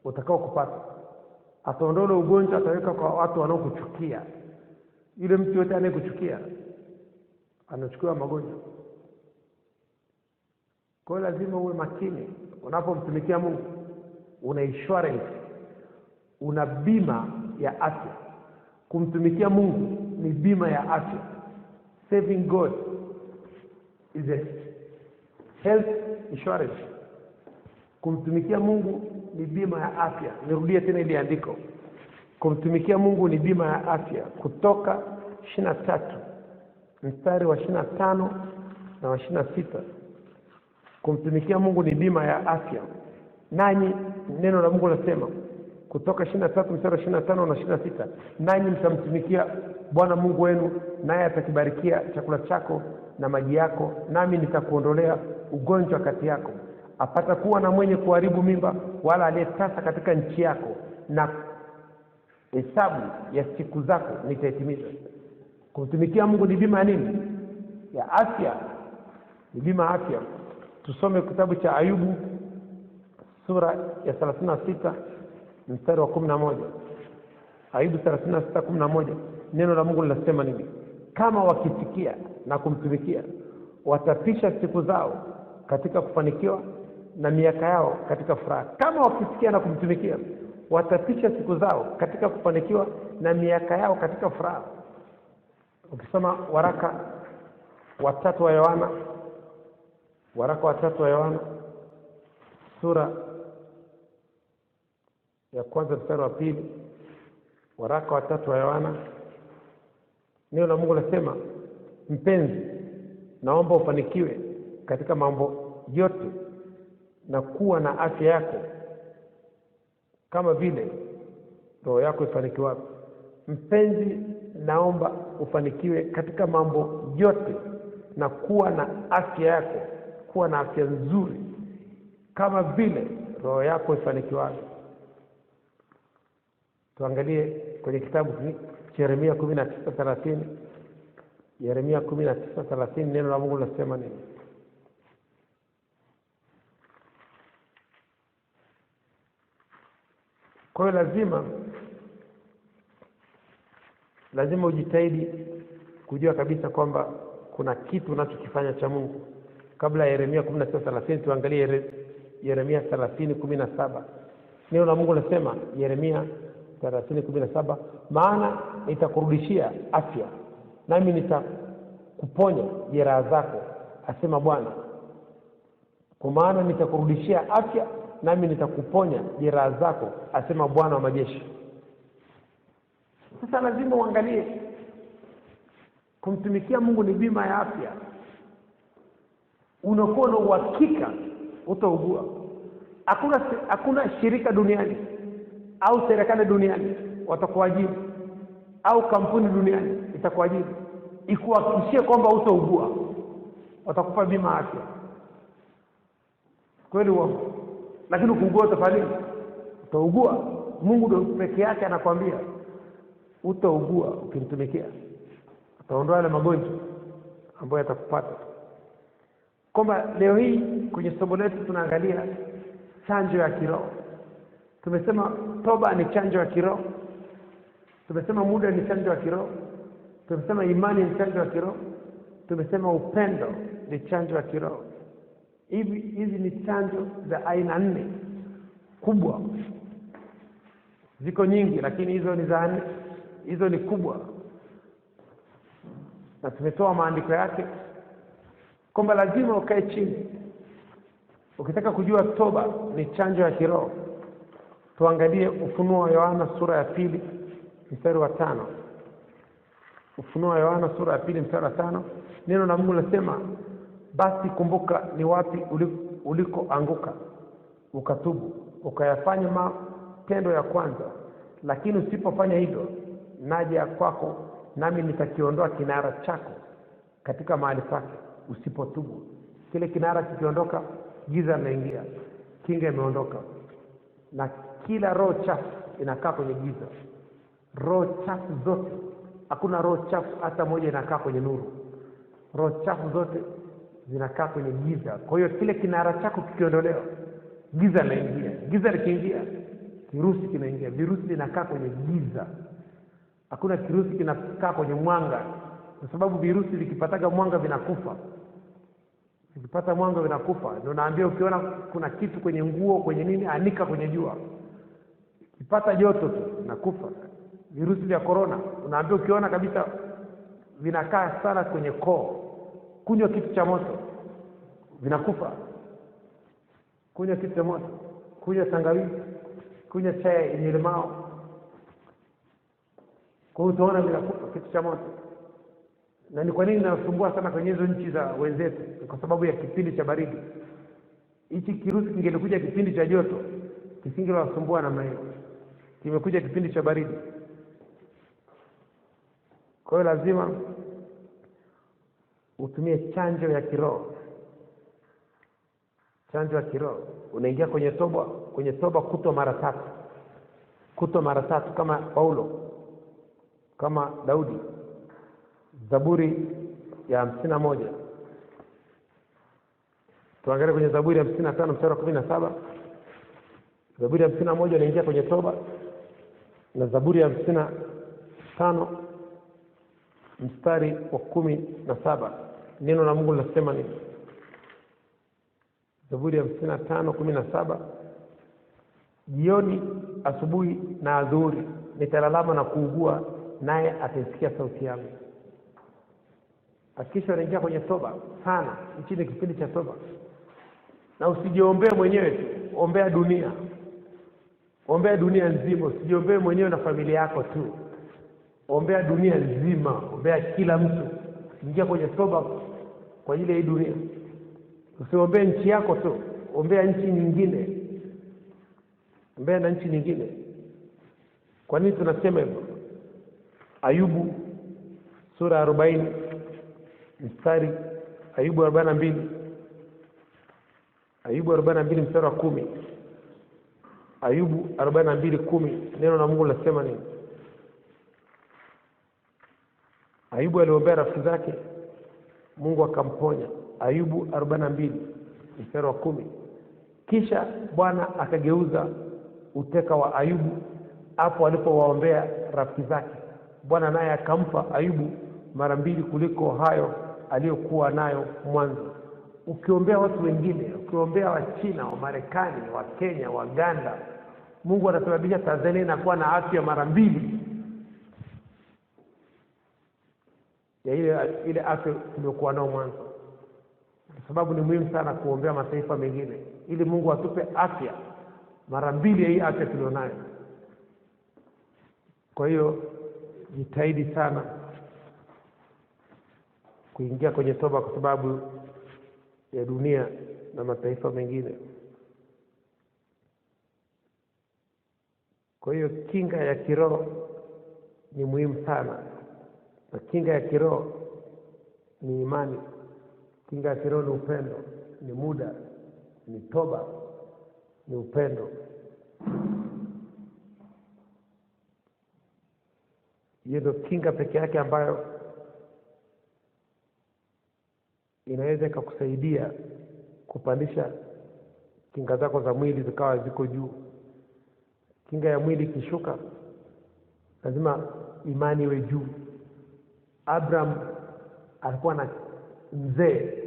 utakao kupata. Ataondoa ugonjwa, ataweka kwa watu wanaokuchukia. Yule mtu yote anayekuchukia anachukua magonjwa. Kwa hiyo lazima uwe makini unapomtumikia Mungu. Una insurance, una bima ya afya. Kumtumikia Mungu ni bima ya afya. Saving God is a health insurance. Kumtumikia Mungu ni bima ya afya. Nirudie tena ile andiko. Kumtumikia Mungu ni bima ya afya. Kutoka 23 mstari wa 25 na wa 26. Kumtumikia Mungu ni bima ya afya. Nanyi, neno la Mungu linasema kutoka 23 mstari wa 25 na 26, nanyi mtamtumikia Bwana Mungu wenu, naye atakibarikia chakula chako na maji yako, nami nitakuondolea ugonjwa kati yako. Apata kuwa na mwenye kuharibu mimba wala aliyetasa katika nchi yako, na hesabu ya siku zako nitaitimiza. Kumtumikia Mungu ni bima ya nini? Ya afya. Ni bima ya afya. Tusome kitabu cha Ayubu sura ya 36 mstari wa 11. Ayubu 36:11. Neno la Mungu linasema nini? Kama wakisikia na kumtumikia, watapisha siku zao katika kufanikiwa na miaka yao katika furaha. Kama wakisikia na kumtumikia, watapisha siku zao katika kufanikiwa na miaka yao katika furaha. Ukisoma waraka wa 3 wa Yohana, waraka wa 3 wa Yohana sura ya 1 mstari wa 2, waraka wa 3 wa Yohana, neno la Mungu linasema, mpenzi, naomba ufanikiwe katika mambo yote na kuwa na afya yako kama vile roho yako ifanikiwa. Mpenzi, naomba ufanikiwe katika mambo yote na kuwa na afya yako, kuwa na afya nzuri kama vile roho yako ifanikiwa. Tuangalie kwenye kitabu cha Yeremia 19:30. Yeremia 19:30, neno la Mungu linasema nini? Kwa hiyo lazima ujitahidi kujua kabisa kwamba kuna kitu unachokifanya cha Mungu. Kabla ya Yeremia 19:30, tuangalie Yeremia 30:17. Neno la Mungu linasema, Yeremia 30:17, maana nitakurudishia afya, nami nitakuponya jeraha zako, asema Bwana. Kwa maana nitakurudishia afya, nami nitakuponya jeraha zako, asema Bwana wa majeshi. Sasa lazima uangalie, kumtumikia Mungu ni bima ya afya. unakuwa na uhakika utaugua. Hakuna shirika duniani au serikali duniani watakuajiri au kampuni duniani itakuajiri ikuhakikishie kwamba utaugua. Watakupa bima afya. Kweli wao. Lakini ukiugua utafanya nini? Utaugua. Mungu ndio pekee yake anakuambia utaugua ukimtumikia. Ataondoa yale magonjwa ambayo yatakupata. Kwamba leo hii kwenye somo letu tunaangalia chanjo ya kiroho. Tumesema toba ni chanjo ya kiroho. Tumesema muda ni chanjo ya kiroho. Tumesema imani ni chanjo ya kiroho. Tumesema upendo ni chanjo ya kiroho. Hizi ni chanjo za aina 4 kubwa. Ziko nyingi lakini hizo ni kubwa. Na tumetoa maandiko yake kwamba lazima ukae chini. Ukitaka kujua toba ni chanjo ya kiroho, tuangalie Ufunuo wa Yohana sura ya 2 mstari wa 5. Ufunuo wa Yohana sura ya 2 mstari wa 5, neno la Mungu linasema, basi kumbuka ni wapi ulikoanguka, ukatubu, ukayafanya matendo ya kwanza. Lakini usipofanya hivyo, naja kwako, nami nitakiondoa kinara chako katika mahali pake usipotubu. Kile kinara kikiondoka, giza linaingia, kinga imeondoka. Na kila roho chafu inakaa kwenye giza. Roho chafu zote, hakuna roho chafu hata moja inakaa kwenye nuru. Roho chafu zote zinakaa kwenye giza. Kwa hiyo kile kinara chako kikiondolewa, giza linaingia. Giza likiingia, virusi kinaingia. Virusi vinakaa kwenye giza. Hakuna kirusi kinakaa kwenye mwanga, kwa sababu virusi vikipataga mwanga vinakufa. Vikipata mwanga vinakufa. Ndio naambia ukiona kuna kitu kwenye nguo, kwenye nini, anika kwenye jua. Ukipata joto tu nakufa. Virusi vya corona unaambia ukiona kabisa vinakaa sana kwenye koo, kunywa kitu cha moto, vinakufa. Kunywa kitu cha moto, kunywa tangawizi, kunywa chai yenye limao, kwa hiyo utaona vinakufa kitu cha moto. Na ni kwa nini nasumbua sana kwenye hizo nchi za wenzetu? Kwa sababu ya kipindi cha baridi. Hichi kirusi kingelikuja kipindi cha joto, kisingewasumbua namna hiyo. Kimekuja kipindi cha baridi. Kwa hiyo lazima utumie chanjo ya kiroho. Chanjo ya kiroho. Unaingia kwenye toba kutwa mara 3. Kutwa mara 3 kama Paulo, kama Daudi. Zaburi ya 51. Tuangalie kwenye Zaburi ya 55 mstari wa 17. Zaburi ya 51 inaingia kwenye toba. Na Zaburi ya 55 mstari wa 17, neno la Mungu linasema nini? Zaburi ya 55:17, jioni, asubuhi na adhuhuri nitalalama na kuugua, naye ataisikia sauti yangu. Hakikisha unaingia kwenye toba sana. Hichi ni kipindi cha toba. Na usijiombee mwenyewe tu, ombea dunia. Ombea dunia nzima, usijiombee mwenyewe na familia yako tu. Ombea dunia nzima, ombea kila mtu. Ingia kwenye toba kwa ajili ya hii dunia. Usiombee nchi yako tu, ombea nchi nyingine. Ombea na nchi nyingine. Kwa nini tunasema hivyo? Ayubu sura ya 40 mstari, Ayubu 42. Ayubu 42 mstari wa 10. Ayubu 42:10, neno la Mungu linasema nini? Ayubu aliombea rafiki zake, Mungu akamponya. Ayubu 42 mstari wa 10. Kisha Bwana akageuza uteka wa Ayubu hapo alipowaombea rafiki zake. Bwana naye akampa Ayubu mara 2 kuliko hayo aliyokuwa nayo mwanzo. Ukiombea watu wengine, ukiombea wa China, wa Marekani, wa Kenya, wa Uganda, Mungu anasababisha Tanzania inakuwa na afya mara 2 ya ile afya iliyokuwa nao mwanzo. Kwa sababu ni muhimu sana kuombea mataifa mengine ili Mungu atupe afya mara 2 ya hii afya tulionayo. Kwa hiyo jitahidi sana kuingia kwenye toba, kwa sababu ya dunia na mataifa mengine. Kwa hiyo kinga ya kiroho ni muhimu sana. Na kinga ya kiroho ni imani. Kinga ya kiroho ni upendo, ni muda, ni toba, ni upendo. Hiyo ndio kinga pekee yake ambayo inaweza kukusaidia kupandisha kinga zako za mwili zikawa ziko juu. Kinga ya mwili ikishuka, lazima imani iwe juu. Abraham alikuwa na mzee,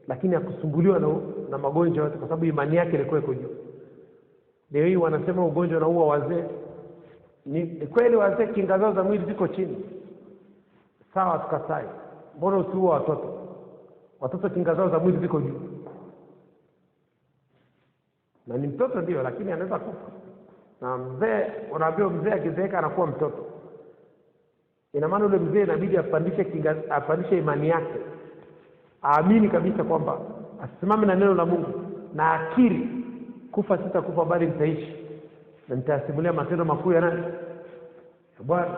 lakini hakusumbuliwa na magonjwa yote kwa sababu imani yake ilikuwa iko juu. Leo hii wanasema ugonjwa unaua wazee. Ni kweli wazee kinga zao za mwili ziko chini. Sawa, tukatai. Mbona usiue watoto? Watoto kinga zao za mwili ziko juu. Na ni mtoto ndio, lakini anaweza kufa. Na mzee, unaambiwa mzee akizeeka anakuwa mtoto. Ina maana yule mzee inabidi apandishe imani yake. Aamini kabisa kwamba asimame na neno la Mungu na akiri kufa sitakufa bali nitaishi na nitasimulia matendo makuu ya nani? Ya Bwana.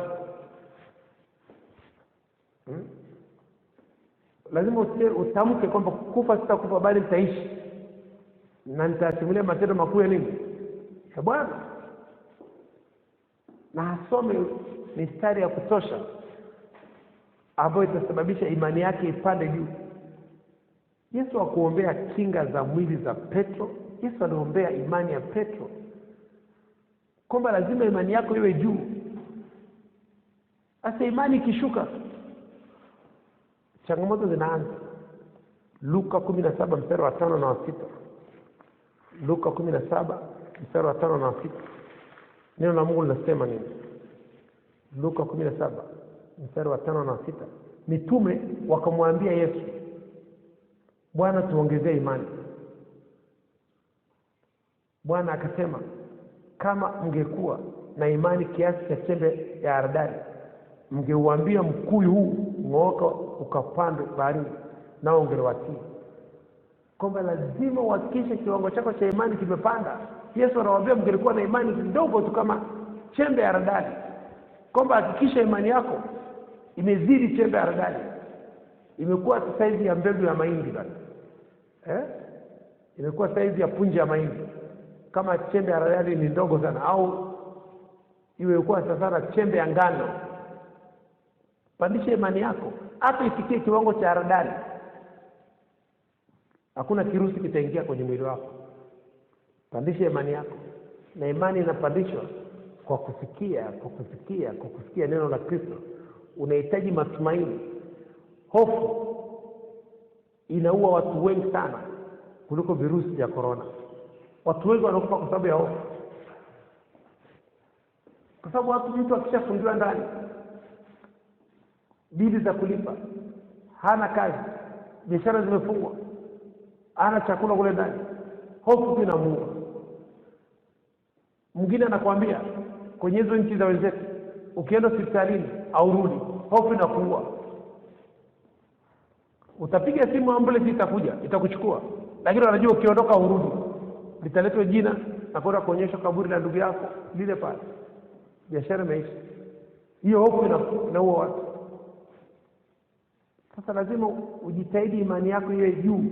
Lazima utamke kwamba kufa sitakufa bali nitaishi na nitasimulia matendo makuu ya nini? Ya Bwana. Na asome mistari ya kutosha ambayo itasababisha imani yake ipande juu. Yesu hakuombea kinga za mwili za Petro. Yesu aliombea imani ya Petro, kwamba lazima imani yako iwe juu. Sasa imani ikishuka, changamoto zinaanza. Luka 17 mstari wa 5 na 6. Luka 17 mstari wa 5 na 6. Neno la Mungu linasema nini? Luka 17 mstari wa 5 na 6. Mitume wakamwambia Yesu, Bwana, tuongezee imani. Bwana akasema, kama mngekuwa na imani kiasi cha chembe ya haradali, mngeuambia mkuyu huu ng'ooka ukapandwe baharini, nao ungeliwatii. Kwamba lazima uhakikishe kiwango chako cha imani kimepanda. Yesu anawaambia mngelikuwa na imani ndogo tu kama chembe ya haradali. Kwamba hakikisha imani yako imezidi chembe ya haradali. Imekuwa saizi ya mbegu ya mahindi basi. Imekuwa saizi ya punje ya mahindi. Kama chembe ya haradali ni ndogo sana, au iwe kwa sasa chembe ya ngano. Pandisha imani yako hata ifikie kiwango cha haradali. Hakuna kirusi kitaingia kwenye mwili wako. Pandisha imani yako. Na imani inapandishwa kwa kusikia neno la Kristo. Unahitaji matumaini. Hofu inaua watu wengi sana kuliko virusi vya corona. Watu wengi wanakufa kwa sababu ya hofu. Kwa sababu mtu akishafungiwa ndani, bili za kulipa, hana kazi, biashara zimefungwa, hana chakula kule ndani, hofu inamuua. Mwingine anakuambia kwenye hizo nchi za wenzetu, ukienda hospitalini au rudi, hofu inakuua. Utapiga simu, ambulance itakuja, itakuchukua, lakini wanajua ukiondoka urudi, litaletwa jina na kwenda kuonyesha kaburi la ndugu yako lile pale. Biashara imeisha. Hiyo hofu inaua watu. Sasa lazima ujitahidi imani yako iwe juu.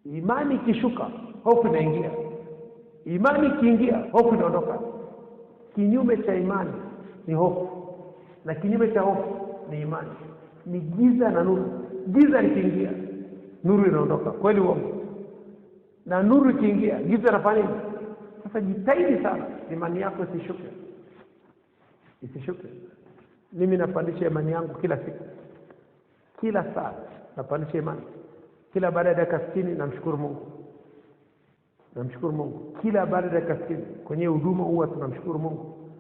Imani ikishuka, hofu inaingia. Imani ikiingia, hofu inaondoka. Kinyume cha imani ni hofu, na kinyume cha hofu ni imani. Ni giza na nuru. Giza likiingia, nuru inaondoka. Kweli uongo? Na nuru ikiingia, giza inafanya nini? Sasa jitahidi sana imani yako isishuke. Mimi napandisha imani yangu kila siku. Kila saa napandisha imani. Kila baada ya dakika 60 namshukuru Mungu. Kila baada ya dakika 60 kwenye huduma huwa tunamshukuru Mungu.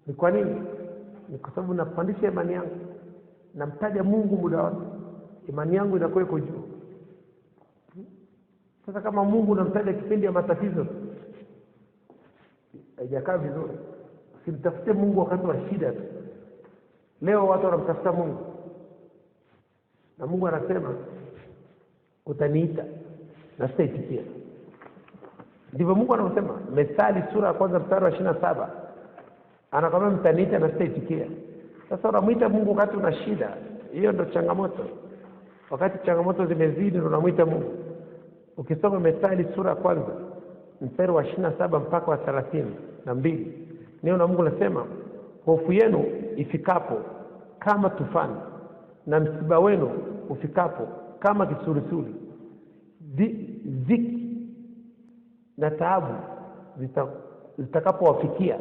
Ni kwa nini? Ni kwa sababu napandisha imani yangu. Namtaja Mungu muda wote. Imani yangu inakuwa iko juu. Sasa kama Mungu namtaja kipindi ya matatizo, haijakaa vizuri. Usimtafute Mungu wakati wa shida tu. Leo watu wanamtafuta Mungu. Na Mungu anasema utaniita na sitaitikia. Ndivyo Mungu anasema. Methali sura ya kwanza mstari wa 27. Anakwambia mtaniita na sitaitikia. Sasa unamuita Mungu wakati una shida. Hiyo ndio changamoto. Wakati changamoto zimezidi ndio unamuita Mungu. Ukisoma Methali sura ya kwanza mstari wa 27 mpaka wa 32, neno la Mungu linasema, hofu yenu ifikapo kama tufani, na msiba wenu ufikapo kama kisulisuli, dhiki na taabu zitakapowafikia,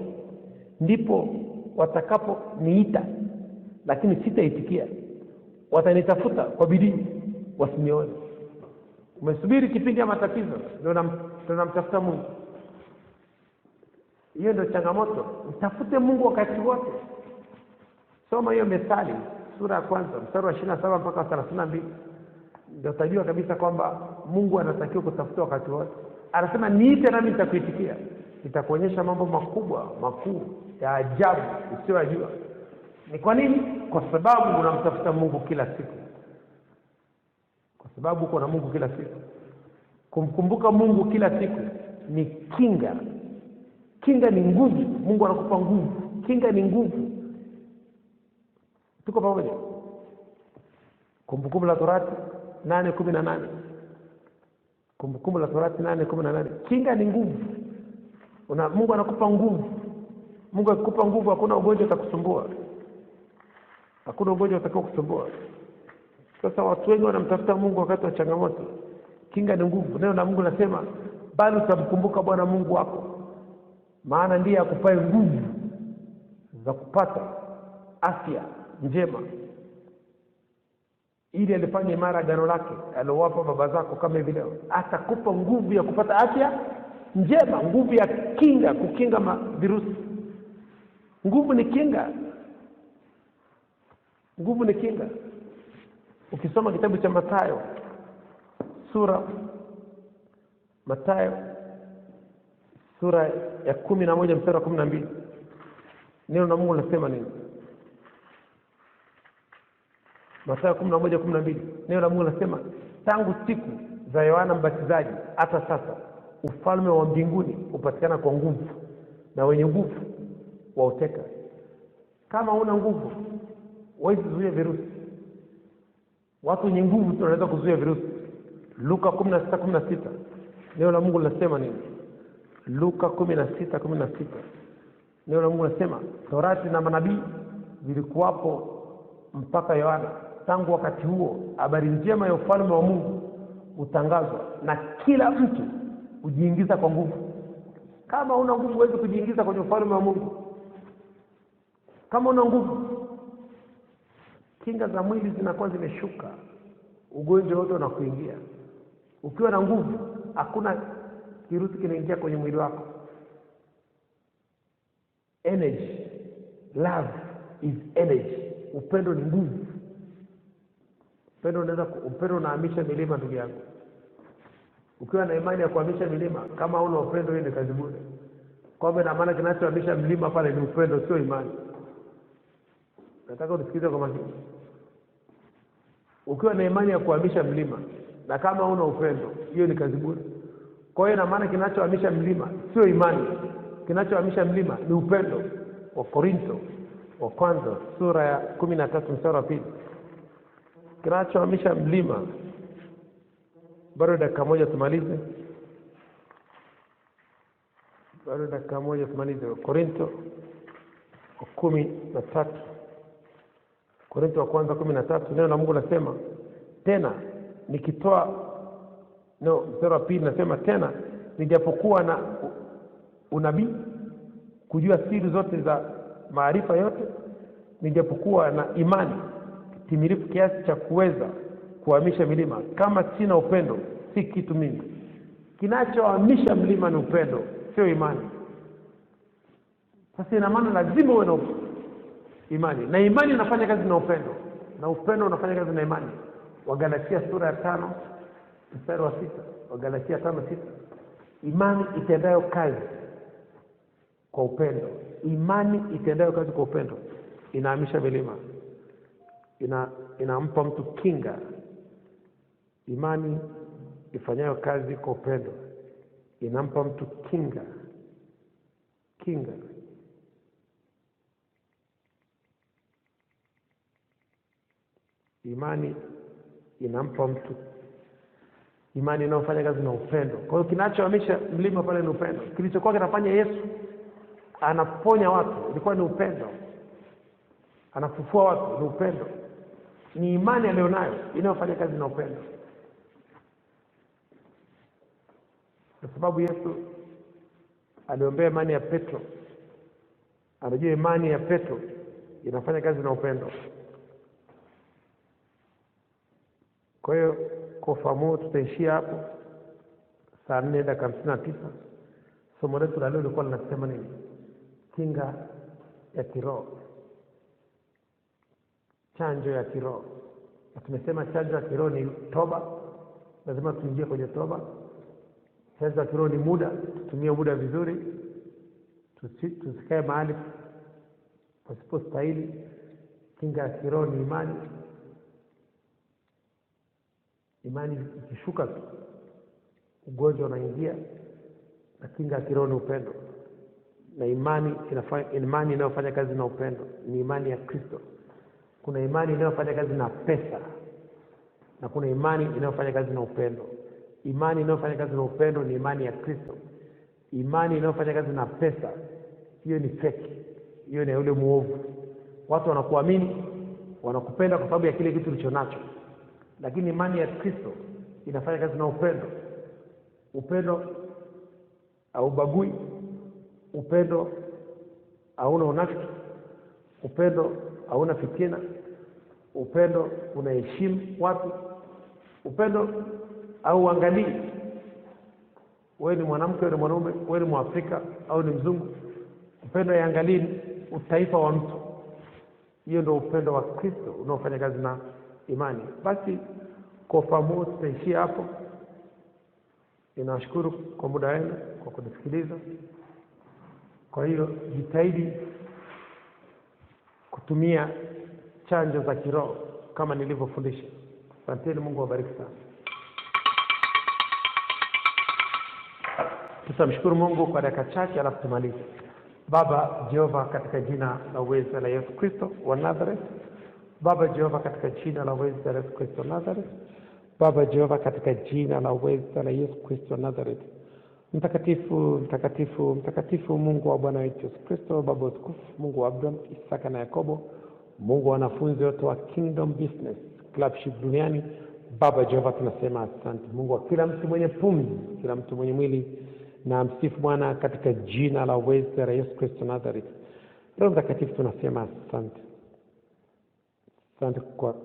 ndipo watakaponiita lakini sitaitikia, watanitafuta kwa bidii wasinione. Umesubiri kipindi ya matatizo ndio tunamtafuta Mungu. Hiyo ndio changamoto. Mtafute Mungu wakati wote. Soma hiyo Methali sura ya kwanza mstari wa 27 mpaka 32. Ndio utajua kabisa kwamba Mungu anatakiwa kutafuta wakati wote. Anasema niite nami nitakuitikia. Nitakuonyesha mambo makubwa, makuu, ya ajabu usiyojua. Ni kwa nini? Kwa sababu unamtafuta Mungu kila siku. Kwa sababu uko na Mungu kila siku. Kumkumbuka Mungu kila siku ni kinga. Kinga ni nguvu. Mungu anakupa nguvu. Kinga ni nguvu. Tuko pamoja? Kumbukumbu la Torati 8:18. Kumbukumbu la Torati 8:18. Kinga ni nguvu. Mungu anakupa nguvu. Mungu akikupa nguvu hakuna ugonjwa utakusumbua. Hakuna ugonjwa utakaokusumbua. Sasa watu wengi wanamtafuta Mungu wakati wa changamoto. Kinga ni nguvu. Neno la Mungu linasema, bali utamkumbuka Bwana Mungu wako, maana ndiye akupaye nguvu za kupata afya njema, ili alifanye imara agano lake alowapa baba zako kama hivi leo. Atakupa nguvu ya kupata afya njema, nguvu ya kinga, kukinga virusi. Nguvu ni kinga. Nguvu ni kinga. Ukisoma kitabu cha Mathayo sura ya 11 mstari wa 12, neno la Mungu linasema nini? Mathayo 11:12, neno la Mungu linasema, tangu siku za Yohana Mbatizaji hata sasa ufalme wa mbinguni upatikana kwa nguvu, na wenye nguvu wauteka. Kama una nguvu huwezi kuzuia virusi. Watu wenye nguvu tunaweza kuzuia virusi. Luka 16:16, neno la Mungu linasema nini? Luka 16:16, neno la Mungu linasema, Torati na manabii vilikuwapo mpaka Yohana. Tangu wakati huo habari njema ya ufalme wa Mungu utangazwa, na kila mtu hujiingiza kwa nguvu. Kama una nguvu huwezi kujiingiza kwenye ufalme wa Mungu. Kama una nguvu, kinga za mwili zinakuwa zimeshuka, ugonjwa wote unakuingia. Ukiwa na nguvu hakuna kirusi kinaingia kwenye mwili wako. Energy, love is energy. Upendo ni nguvu. Upendo unahamisha milima, ndugu yangu. Ukiwa na imani ya kuhamisha milima, kama una upendo, hiyo ni kazi bure. Kwa ina maana kinachohamisha milima pale ni upendo, sio imani. Nataka usikize kwa makini. Ukiwa na imani ya kuhamisha milima na kama una upendo, hiyo ni kazi bure. Kwa hiyo ina maana kinachohamisha milima sio imani. Kinachohamisha milima ni upendo. Wa Korintho wa kwanza sura ya 13 mstari wa 2. Kinachohamisha milima, bado dakika moja tumalize. Korintho wa 13. Korintho wa kwanza 13, neno la Mungu linasema, tena nikitoa mstari wa 2 nasema, tena nijapokuwa na unabii, kujua siri zote za maarifa yote, nijapokuwa na imani timilifu kiasi cha kuweza kuhamisha milima, kama sina upendo si kitu mimi. Kinachohamisha mlima ni upendo, sio imani. Sasa ina maana lazima uwe na imani, na imani inafanya kazi na upendo, na upendo unafanya kazi na imani. Wagalatia sura ya 5 mstari wa 6. Wagalatia 5:6, imani itendayo kazi kwa upendo. Imani itendayo kazi kwa upendo inahamisha milima, inampa mtu kinga Imani ifanyayo kazi kwa upendo inampa mtu kinga. Imani inampa mtu, imani inayofanya kazi na upendo. Kwa hiyo kinachohamisha mlima pale ni upendo. Kilichokuwa kinafanya Yesu anaponya watu ilikuwa ni upendo, anafufua watu ni upendo. Ni imani alionayo inayofanya kazi na upendo. Kwa sababu Yesu aliombea imani ya Petro, anajua imani ya Petro inafanya kazi na upendo. Kwa hiyo kwa ufahamu tutaishia hapo. Saa 4:59. Somo letu la leo lilikuwa linasema nini? Kinga ya kiroho, chanjo ya kiroho. Na tumesema chanjo ya kiroho ni toba, lazima tuingie kwenye toba. Chanjo ya kiroho ni muda, tutumie muda vizuri, tusikae mahali pasipostahili. Kinga ya kiroho ni imani. Imani ikishuka tu ugonjwa unaingia. Na kinga ya kiroho ni upendo. Na imani inayofanya kazi na upendo ni imani ya Kristo. Kuna imani inayofanya kazi na pesa, na kuna imani inayofanya kazi na upendo. Imani inayofanya kazi na upendo ni imani ya Kristo. Imani inayofanya kazi na pesa, hiyo ni fake, hiyo ni yule muovu. Watu wanakuamini, wanakupenda kwa sababu ya kile kitu ulichonacho. Lakini imani ya Kristo inafanya kazi na upendo. Upendo haubagui, upendo hauna unafiki, upendo hauna fitina, upendo unaheshimu watu, upendo hauangalii wewe ni mwanamke, wewe ni mwanaume, wewe ni Mwafrika au ni mzungu. Upendo hauangalii utaifa wa mtu. Hiyo ndio upendo wa Kristo unaofanya kazi na imani. Basi kwa ufahamu tutaishia hapo. Ninashukuru kwa muda wenu kwa kunisikiliza. Kwa hiyo jitahidi kutumia chanjo za kiroho kama nilivyofundisha. Asanteni, Mungu awabariki sana. Tutamshukuru Mungu kwa dakika chache alafu tumalize. Baba Jehova, katika jina la uweza la Yesu Kristo wa Nazareth. Baba Jehova, katika jina la uweza la Yesu Kristo wa Nazareth. Baba Jehova, katika jina la uweza la Yesu Kristo wa Nazareth. Mtakatifu, mtakatifu, mtakatifu, Mungu wa Bwana wetu Yesu Kristo, Baba utukufu, Mungu wa Abraham, Isaka na Yakobo, Mungu wa wanafunzi wote wa Kingdom Business Clubship duniani. Baba Jehova, tunasema asante. Mungu wa kila mtu mwenye pumzi, kila mtu mwenye mwili, na msifu Bwana katika jina la uweza la Yesu Kristo Nazareth. Roho Mtakatifu, tunasema asante. Asante kwa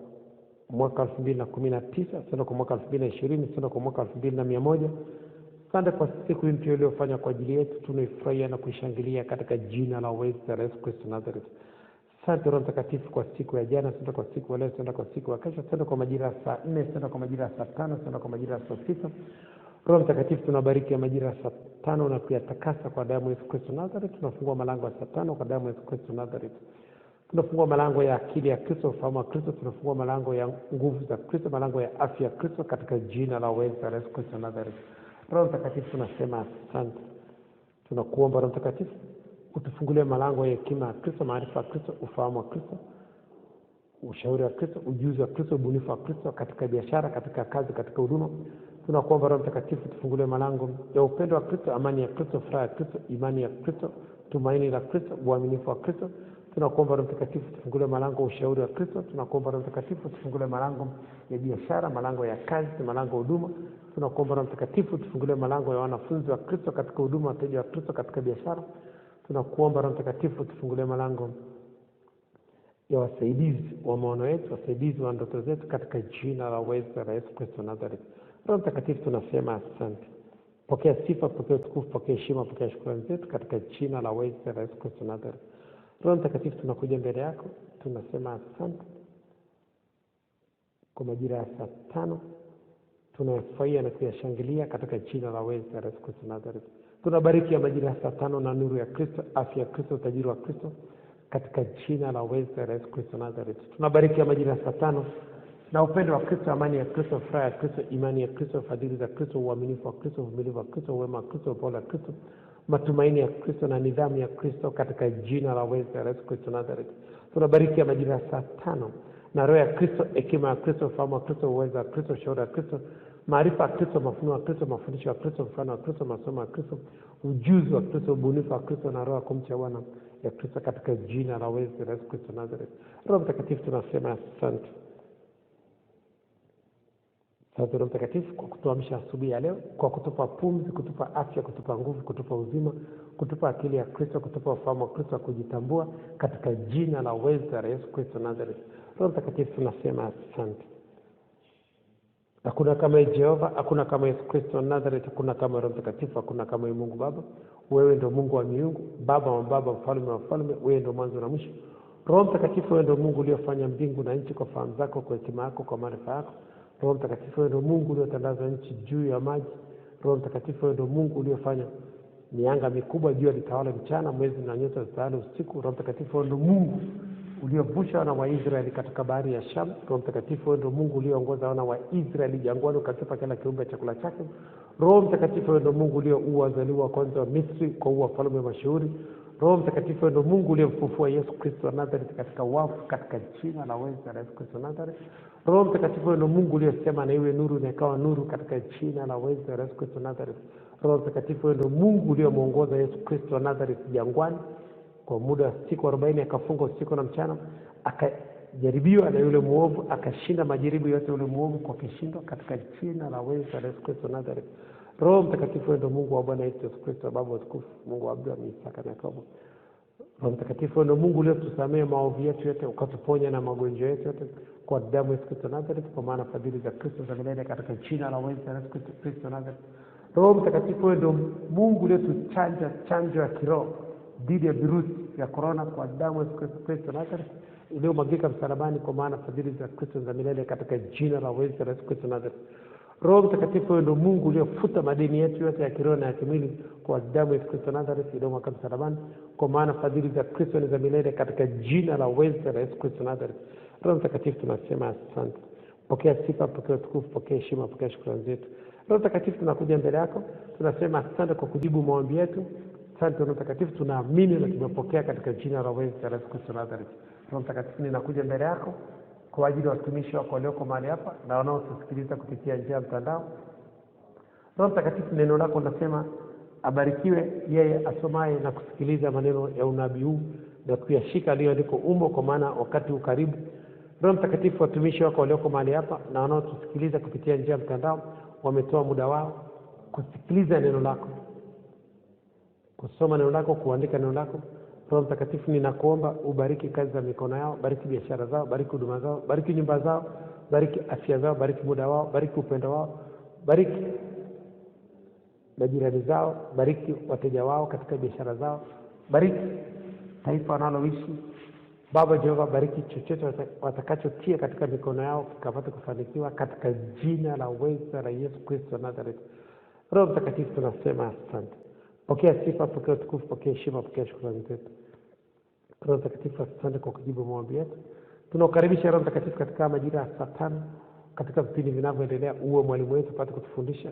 mwaka 2019, asante kwa mwaka 2020, asante kwa mwaka 2100. Asante kwa siku mpya uliyofanya kwa ajili yetu, tunaifurahia na kuishangilia katika jina la uweza la Yesu Kristo Nazareth. Asante Roho Mtakatifu kwa siku ya jana, asante kwa siku ya leo, asante kwa siku ya kesho, asante kwa majira ya saa 4, asante kwa majira ya saa 5, asante kwa majira ya saa 6. Roho Mtakatifu, tunabariki ya majira ya saa 5 na kuyatakasa kwa damu ya Yesu Kristo Nazareth. Tunafungua malango ya saa 5 kwa damu ya Yesu Kristo Nazareth. Tunafungua malango ya akili ya Kristo, ufahamu wa Kristo. Tunafungua malango ya nguvu za Kristo, malango ya afya ya Kristo katika jina la uweza la Yesu Kristo Nazareth. Roho Mtakatifu, tunasema asante. Tunakuomba Roho Mtakatifu utufungulie malango ya hekima ya Kristo, maarifa ya Kristo, ufahamu wa Kristo, ushauri wa Kristo, ujuzi wa Kristo, ubunifu wa Kristo katika biashara, katika kazi, katika huduma. Tunakuomba Roho Mtakatifu tufungulie malango ya upendo wa Kristo, amani ya Kristo, furaha ya Kristo, imani ya Kristo, tumaini la Kristo, uaminifu wa Kristo. Tunakuomba Roho Mtakatifu tufungulie malango ya ushauri wa Kristo. Tunakuomba Roho Mtakatifu tufungulie malango ya biashara, malango ya kazi, malango ya huduma. Tunakuomba Roho Mtakatifu tufungulie malango ya wanafunzi wa Kristo katika huduma, wateja wa Kristo katika biashara. Tunakuomba Roho Mtakatifu tufungulie malango ya wasaidizi wa maono yetu, wasaidizi wa ndoto zetu katika jina la uweza la Yesu Kristo Nazareth. Roho Mtakatifu, tunasema asante. Pokea sifa, pokea utukufu, pokea heshima, pokea shukrani zetu katika jina la uweza la Yesu Kristo Nazareth. Roho Mtakatifu, tunakuja mbele yako, tunasema asante. Kwa majira ya saa 5 tunafurahia na kuyashangilia katika jina la uweza la Yesu Kristo Nazareth. Tunabariki ya majira ya saa 5 na nuru ya Kristo, afya ya Kristo, utajiri wa Kristo katika jina la uweza la Yesu Kristo Nazareth. Tunabariki ya majira ya saa 5 Na upendo wa Kristo, amani ya Kristo, furaha ya Kristo, imani ya Kristo, fadhili za Kristo, uaminifu wa Kristo, uvumilivu wa Kristo, wema wa Kristo, upole wa Kristo, matumaini ya Kristo na nidhamu ya Kristo, katika jina la Yesu Kristo Nazareth. Tunabariki majira ya saa 5 na roho ya Kristo, hekima ya Kristo, ufahamu wa Kristo, uwezo wa Kristo, shauri ya Kristo, maarifa ya Kristo, mafunuo ya Kristo, mafundisho ya Kristo, mfano wa Kristo, masomo ya Kristo, ujuzi wa Kristo, ubunifu wa Kristo na roho ya kumcha Bwana ya Kristo, katika jina la Yesu Kristo Nazareth. Roho Mtakatifu, tunasema asante. Asante Roho Mtakatifu kwa kutuamsha asubuhi ya leo, kwa kutupa pumzi, kutupa afya, kutupa nguvu, kutupa uzima, kutupa akili ya Kristo, kutupa ufahamu wa Kristo, kujitambua, katika jina la Yesu Kristo Nazareth. Roho Mtakatifu, tunasema asante. Hakuna kama Jehova, hakuna kama Yesu Kristo Nazareth, hakuna kama Roho Mtakatifu, hakuna kama Mungu Baba. Wewe ndio Mungu wa miungu, Baba wa baba, mfalme wa falme, wewe ndio mwanzo na mwisho. Roho Mtakatifu, wewe ndio Mungu uliyofanya mbingu na nchi kwa fahamu zako, kwa hekima yako, kwa maarifa yako. Roho Mtakatifu, wewe ndio Mungu uliyotandaza nchi juu ya maji. Roho Mtakatifu, wewe ndio Mungu uliyofanya mianga mikubwa, jua litawala mchana, mwezi na nyota zitawale usiku. Roho Mtakatifu, wewe ndio Mungu uliovusha wana wa Israeli katika bahari ya Shamu. Roho Mtakatifu, wewe ndio Mungu ulioongoza wana wa Israeli jangwani, ukatupa kila kiumbe chakula chake. Roho Mtakatifu, wewe ndio Mungu ulioua wazaliwa wa kwanza wa Misri, kwa wafalme mashuhuri. Roho Mtakatifu, wewe ndio Mungu uliyemfufua Yesu Kristo wa Nazareth katika wafu, katika jina la Yesu Kristo Nazareth. Roho Mtakatifu, wewe ndio Mungu uliyesema na iwe nuru, na ikawa nuru, katika jina la Yesu Kristo Nazareth. Roho Mtakatifu, wewe ndio Mungu uliyemuongoza Yesu Kristo wa Nazareth jangwani kwa muda wa siku 40, akafunga usiku na mchana, akajaribiwa na yule muovu, akashinda majaribu yote yule muovu kwa kishindo, katika jina la Yesu Kristo Nazareth. Roho Mtakatifu, wewe ndio Mungu wa Bwana Yesu Kristo, Baba wa utukufu, Mungu wa Abrahamu, Isaka na Yakobo. Roho Mtakatifu, wewe ndio Mungu uliyetusamea maovu yetu yote, ukatuponya na magonjwa yetu yote kwa damu ya Yesu Kristo Nazareth, kwa maana fadhili za Kristo za milele, katika jina la Yesu Kristo Nazareth. Roho Mtakatifu, wewe ndio Mungu uliyetuchanja chanjo ya kiroho dhidi ya virusi vya corona kwa damu ya Yesu Kristo Nazareth, iliyomwagika msalabani, kwa maana fadhili za Kristo za milele, katika jina la Yesu Kristo Nazareth. Roho Mtakatifu, wewe ndio Mungu uliyofuta madeni yetu yote ya kiroho na ya kimwili kwa damu ya Yesu Kristo Nazareth, iliyomwagika msalabani, kwa maana fadhili za Kristo ni za milele, katika jina la Yesu Kristo Nazareth. Roho Mtakatifu, tunasema asante. Pokea sifa, pokea utukufu, pokea heshima, pokea shukrani zetu. Roho Mtakatifu, tunakuja mbele yako, tunasema asante kwa kujibu maombi yetu. Asante Roho Mtakatifu, tunaamini na tumepokea katika jina la Yesu Kristo Nazareth. Roho Mtakatifu, ninakuja mbele yako kwa ajili ya watumishi wako walioko mahali hapa na wanaotusikiliza kupitia njia ya mtandao. Roho Mtakatifu, neno lako linasema abarikiwe yeye asomaye na kusikiliza maneno ya unabii huu na kuyashika aliyoandikwa umo, kwa maana wakati ukaribu. Roho Mtakatifu, watumishi wako walioko mahali hapa na wanaotusikiliza kupitia njia ya mtandao wametoa muda wao kusikiliza neno lako, kusoma neno lako, kuandika neno lako. Roho Mtakatifu, ninakuomba ubariki kazi za mikono yao, bariki biashara zao, bariki huduma zao, bariki nyumba zao, bariki afya zao, bariki muda wao, bariki upendo wao, bariki majirani zao, bariki wateja wao katika biashara zao, bariki taifa wanaloishi. Baba Jehova, bariki chochote watakachotia katika mikono yao kikapata kufanikiwa, katika jina la Yesu Kristo Nazareth. Roho Mtakatifu, tunasema asante. Pokea sifa, pokea utukufu, pokea heshima, pokea shukrani zetu. Roho Mtakatifu, asante kwa kujibu maombi yetu. Tunakukaribisha Roho Mtakatifu katika majira ya saa 5 katika vipindi vinavyoendelea, uwe mwalimu wetu, pate kutufundisha,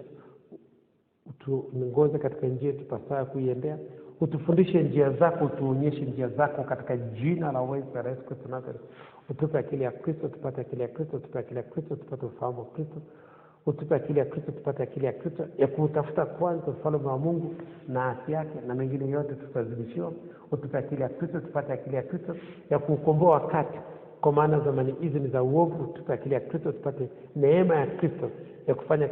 utuongoze katika njia tupasayo kuiendea, utufundishe njia zako, utuonyeshe njia zako, katika jina la Yesu Kristo Nazareth. Utupe akili ya Kristo, tupate akili ya Kristo, tupe akili ya Kristo, tupate ufahamu wa Kristo. Utupe akili ya Kristo, tupate akili ya Kristo ya kutafuta kwanza ufalme wa Mungu na haki yake, na mengine yote tutazidishiwa. Utupe akili ya Kristo, tupate akili ya Kristo ya kukomboa wakati, kwa maana zamani hizi ni za uovu. Tupe akili ya Kristo, tupate neema ya Kristo ya kufanya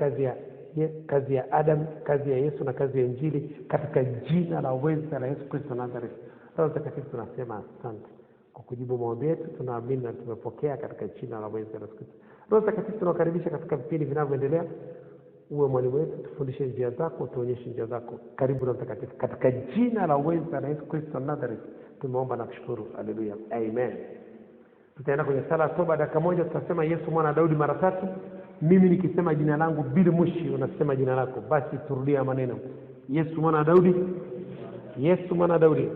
kazi ya Adam, kazi ya Yesu na kazi ya Injili, katika jina la Yesu Kristo Nazareth. Roho Mtakatifu, tunasema asante kwa kujibu maombi yetu, tunaamini na tumepokea katika jina la Yesu Kristo. Roho Mtakatifu, tunakaribisha katika vipindi vinavyoendelea, uwe mwalimu wetu, tufundishe njia zako, tuonyeshe njia zako. Karibu Roho Mtakatifu, katika jina la Yesu Kristo Nazareth tumeomba na kushukuru. Haleluya, amen. Tutaenda kwenye sala toba dakika moja, tutasema Yesu mwana wa Daudi mara 3. Mimi nikisema jina langu, Billy Mushi unasema jina lako. Basi turudia maneno: Yesu mwana wa Daudi, Yesu mwana wa Daudi,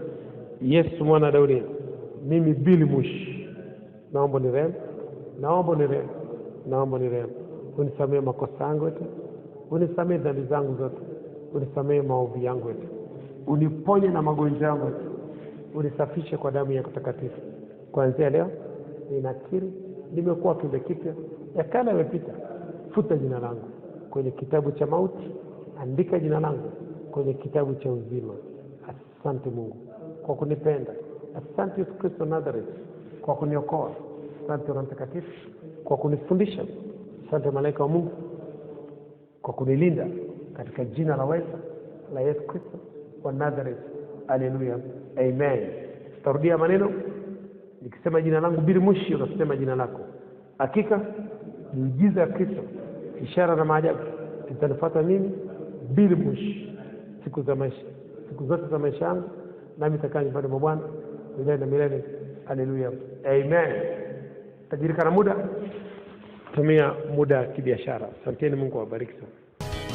Yesu mwana wa Daudi. Mimi Billy Mushi naomba nirehemu, naomba nirehemu, naomba unirehemu. Unisamehe makosa yangu yote, unisamehe dhambi zangu zote, unisamehe maovu yangu yote, uniponye na magonjwa yangu yote, unisafishe kwa damu yako takatifu. Kuanzia leo ninakiri nimekuwa kiumbe kipya, ya kale yamepita. Futa jina langu kwenye kitabu cha mauti, andika jina langu kwenye kitabu cha uzima. Asante Mungu kwa kunipenda. Asante Yesu Kristo Nazareth kwa kuniokoa. Asante Roho Mtakatifu kwa kunifundisha. Asante malaika wa Mungu kwa kunilinda, katika jina la weza la Yesu Kristo wa Nazareth. Haleluya, amen. Tarudia maneno nikisema jina langu bila mwishi, unasema jina lako. Hakika miujiza ya Kristo, ishara na maajabu itanifuata mimi bila mwishi siku zote za maisha yangu, nami nitakaa nyumbani mwa Bwana milele na milele. Haleluya, amen. Tajirika na muda, tumia muda kibiashara. Asanteni, Mungu awabariki sana.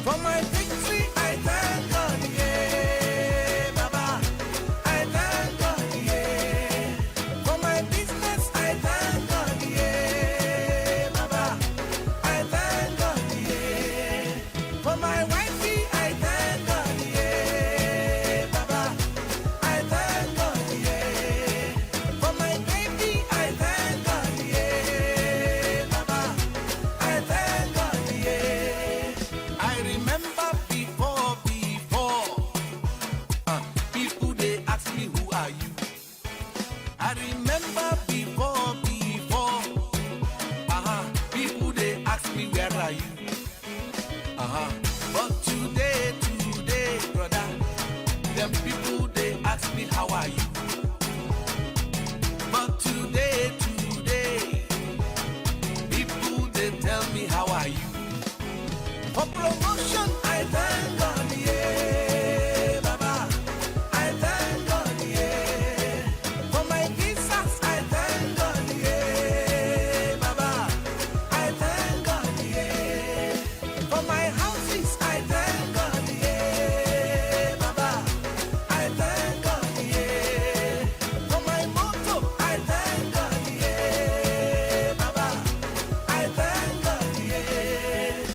For my victory, I thank God, yeah, Baba. I thank God, yeah. For my business, I thank God, yeah, Baba. I thank God, yeah. For my wifey, I thank God, yeah, Baba. I thank God, yeah. For my baby, I thank God, yeah, Baba. I thank God, yeah. I remember before, people they ask me who are you. I remember before, people they ask me where are you. But today, brother, them people they ask me how are you. But